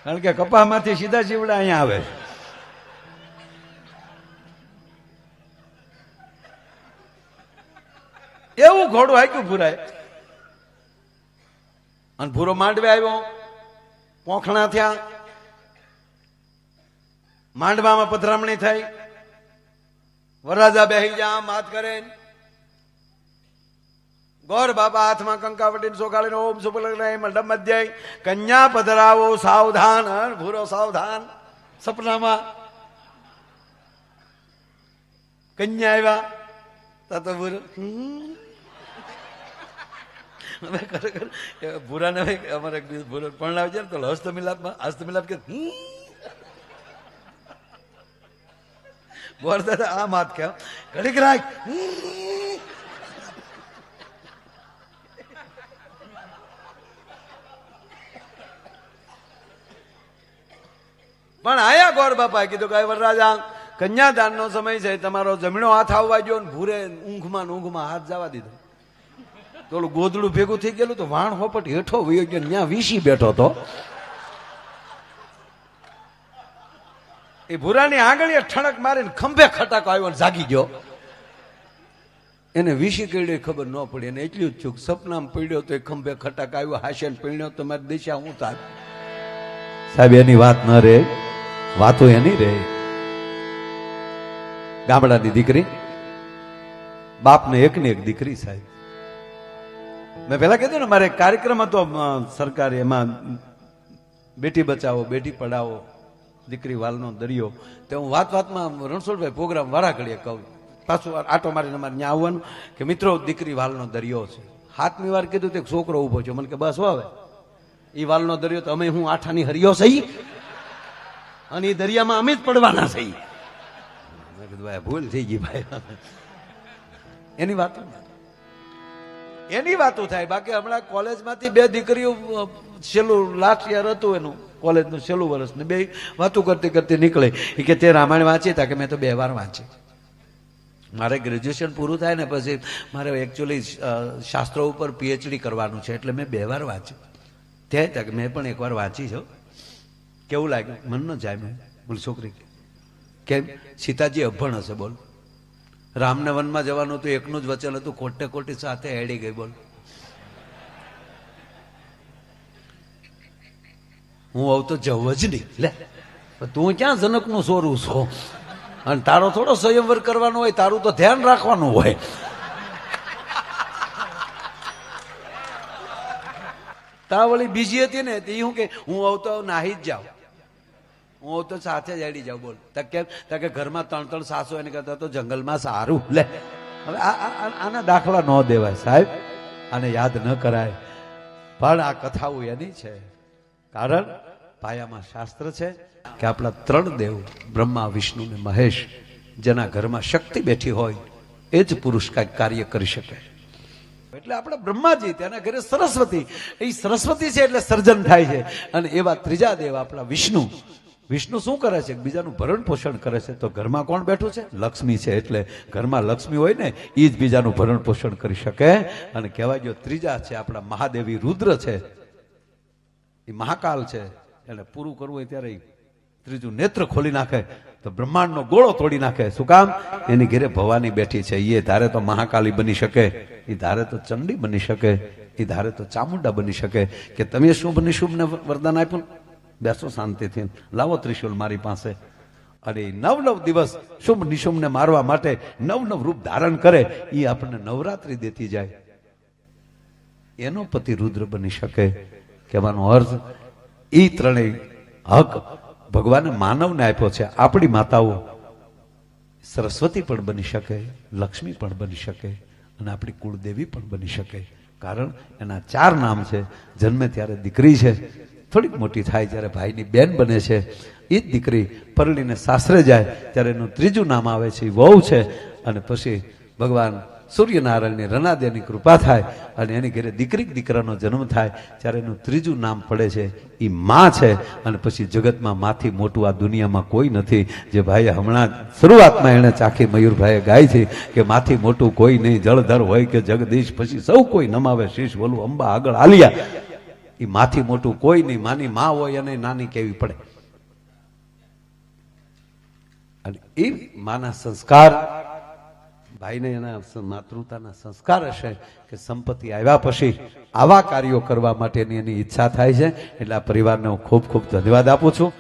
કારણ કે કપામાંથી સીધા જીવડા અહીંયા આવે. એવું ઘોડું હાક્યું ભૂરાય. અને ભૂરો માંડવે આવ્યો, પોખણા થયા, માંડવામાં પધરામણી થઈ. વરરાજા બેહી જા માત કરે, ગોર બાપા હાથમાં કંકાવટીને સોગાળીને ઓમ સુપલગ્ન મંડપ મધ્ય કન્યા પધરાવો સાવધાન. ભૂરો સાવધાન. સપનામાં કન્યા આવ્યા તો ભૂરો ખરેખર ભૂરાને અમારે ભૂરો પરણાવે છે ને તો હસ્તમિલાપમાં હસ્તમિલાપ કે બોર દાદા આ માત કે ઘડીક રાખ. પણ આયા ગોર બાપા કીધું કે વરરાજા કન્યાદાન નો સમય છે, તમારો જમણો હાથ આવવા ગયો ને ભૂરે ઊંઘમાં હાથ જવા દીધો. તો ઓલું ગોદડું ભેગું થઈ ગયેલું તો વાણ હોપટ હેઠો વયો ગયો, ત્યાં વીસી બેઠો હતો. એ ભૂરાની આંગળીએ ઠણક મારીને ખંભે ખટાકો આવ્યો ને જાગી ગયો. એને વીસી કઈ ખબર ન પડી, એને એટલું જ થયું સપનામાં પડ્યો તો એ ખંભે ખટાક આવ્યો, હાસ્યન પડ્યો તમારી દિશા હું થાય. સાહેબ એની વાત ન રહે, વાતો એની રહે. ગામડાની દીકરી, બાપને એક ને એક દીકરી. સાહેબ મેં પેલા કીધું ને મારે કાર્યક્રમ હતો સરકારી, એમાં બેટી બચાવો બેટી પઢાવો દીકરી વાલનો દરિયો. તો હું વાતમાં રણછોડભાઈ પ્રોગ્રામ વારા ઘડીએ કહું, પાછું આટો મારીને અમારે ત્યાં આવવાનું કે મિત્રો દીકરી વાલનો દરિયો છે. 7મી વાર કીધું તો એક છોકરો ઉભો છે, મને કે બસ હવે એ વાલનો દરિયો તો અમે હું આઠાની હરિયો સહી અને એ દરિયામાં અમે જ પડવાના સહી. મેં કીધું ભાઈ ભૂલ થઈ ગઈ ભાઈ. એની વાતો થાય. બાકી હમણાં કોલેજમાંથી 2 દીકરીઓ છેલ્લું લાસ્ટ યર હતું એનું કોલેજનું છેલ્લું વર્ષ ને બે વાતું કરતી કરતી નીકળે એ કે તે રામાયણ વાંચી તા કે મેં તો 2 વાર વાંચી. મારે ગ્રેજ્યુએશન પૂરું થાય ને પછી મારે એકચ્યુઅલી શાસ્ત્રો ઉપર પીએચડી કરવાનું છે એટલે મેં 2 વાર વાંચ્યું. ત્યાં મેં પણ 1 વાર વાંચી છે. કેવું લાગ્યું? મન ન જાય. મેં બોલ છોકરી કેમ? સીતાજી અભણ હશે બોલ. રામને વનમાં જવાનું હતું, એકનું જ વચન હતું, કોટે કોટી સાથે હેડી ગઈ બોલ. હું આવું તો જવું જ નહીં. લે તું ક્યાં જનકનું સોરું છો? અને તારો થોડો સ્વયંવર કરવાનો હોય, તારું તો ધ્યાન રાખવાનું હોય. તા વળી બીજી હતી ને તે શું કે હું આવું તો નાહી જ જાઉં, હું તો સાથે જ હેડી જાઉં બોલ. કેમ? કે ઘરમાં 3 સાસુ એને કરતા તો જંગલમાં સારું. લે હવે આના દાખલા ન દેવાય સાહેબ, આને યાદ ન કરાય. પણ આ કથાઓ એની છે કારણ પાયામાં શાસ્ત્ર છે કે આપણા 3 દેવ બ્રહ્મા વિષ્ણુ ને મહેશ, જેના ઘરમાં શક્તિ બેઠી હોય એ જ પુરુષ કાંઈક કાર્ય કરી શકે. એટલે આપણા બ્રહ્માજી, તેના ઘરે સરસ્વતી, એ સરસ્વતી છે એટલે સર્જન થાય છે. અને એવા ત્રીજા દેવ આપણા વિષ્ણુ. વિષ્ણુ શું કરે છે? બીજાનું ભરણ પોષણ કરે છે. તો ઘરમાં કોણ બેઠું છે? લક્ષ્મી છે. એટલે ઘરમાં લક્ષ્મી હોય ને એ જ બીજાનું ભરણ પોષણ કરી શકે. અને કહેવાય જો ત્રીજા છે આપણા મહાદેવી રુદ્ર છે, એ મહાકાલ છે. એને પૂરું કરવું હોય ત્યારે ત્રીજું નેત્ર ખોલી નાખે તો બ્રહ્માંડનો ગોળો તોડી નાખે. શું કામ? એની ઘેરે ભવાની બેઠી છે. એ ધારે તો મહાકાલી બની શકે, એ ધારે તો ચંડી બની શકે, એ ધારે તો ચામુંડા બની શકે. કે તમે શુભ નિશુભ ને વરદાન આપ્યું, બેસો શાંતિથી, લાવો ત્રિશુલ મારી પાસે. અને 9 દિવસ શુભ નિશુભ ને મારવા માટે 9 રૂપ ધારણ કરે. એ આપણને નવરાત્રી દેતી જાય. એનો પતિ રુદ્ર બની શકે. કહેવાનો અર્થ એ ત્રણેય હક ભગવાને માનવને આપ્યો છે. આપણી માતાઓ સરસ્વતી પણ બની શકે, લક્ષ્મી પણ બની શકે, અને આપણી કુળદેવી પણ બની શકે. કારણ એના 4 નામ છે. જન્મે ત્યારે દીકરી છે, થોડીક મોટી થાય ત્યારે ભાઈની બેન બને છે. એ જ દીકરી પરણીને સાસરે જાય ત્યારે એનું 3જું નામ આવે છે, એ વહુ છે. અને પછી ભગવાન સૂર્યનારાયણની રનાદેની કૃપા થાય અને એની ઘરે દીકરાનો જન્મ થાય ત્યારે એનું 3જું નામ પડે છે, એ માં છે. અને પછી જગતમાં માથી મોટું આ દુનિયામાં કોઈ નથી. જે ભાઈએ હમણાં શરૂઆતમાં એને ચાખી મયુરભાઈએ ગાય છે કે માથી મોટું કોઈ નહીં, જળધર હોય કે જગદીશ, પછી સૌ કોઈ નમાવે શીશ, બોલું અંબા આગળ આલિયા. એ માથી મોટું કોઈ નહીં. માની માં હોય અને નાની કેવી પડે. અને એ માના સંસ્કાર, ભાઈને એના માતૃતાના સંસ્કાર હશે કે સંપત્તિ આવ્યા પછી આવા કાર્યો કરવા માટેની એની ઈચ્છા થાય છે. એટલે આ પરિવારને હું ખૂબ ખૂબ ધન્યવાદ આપું છું.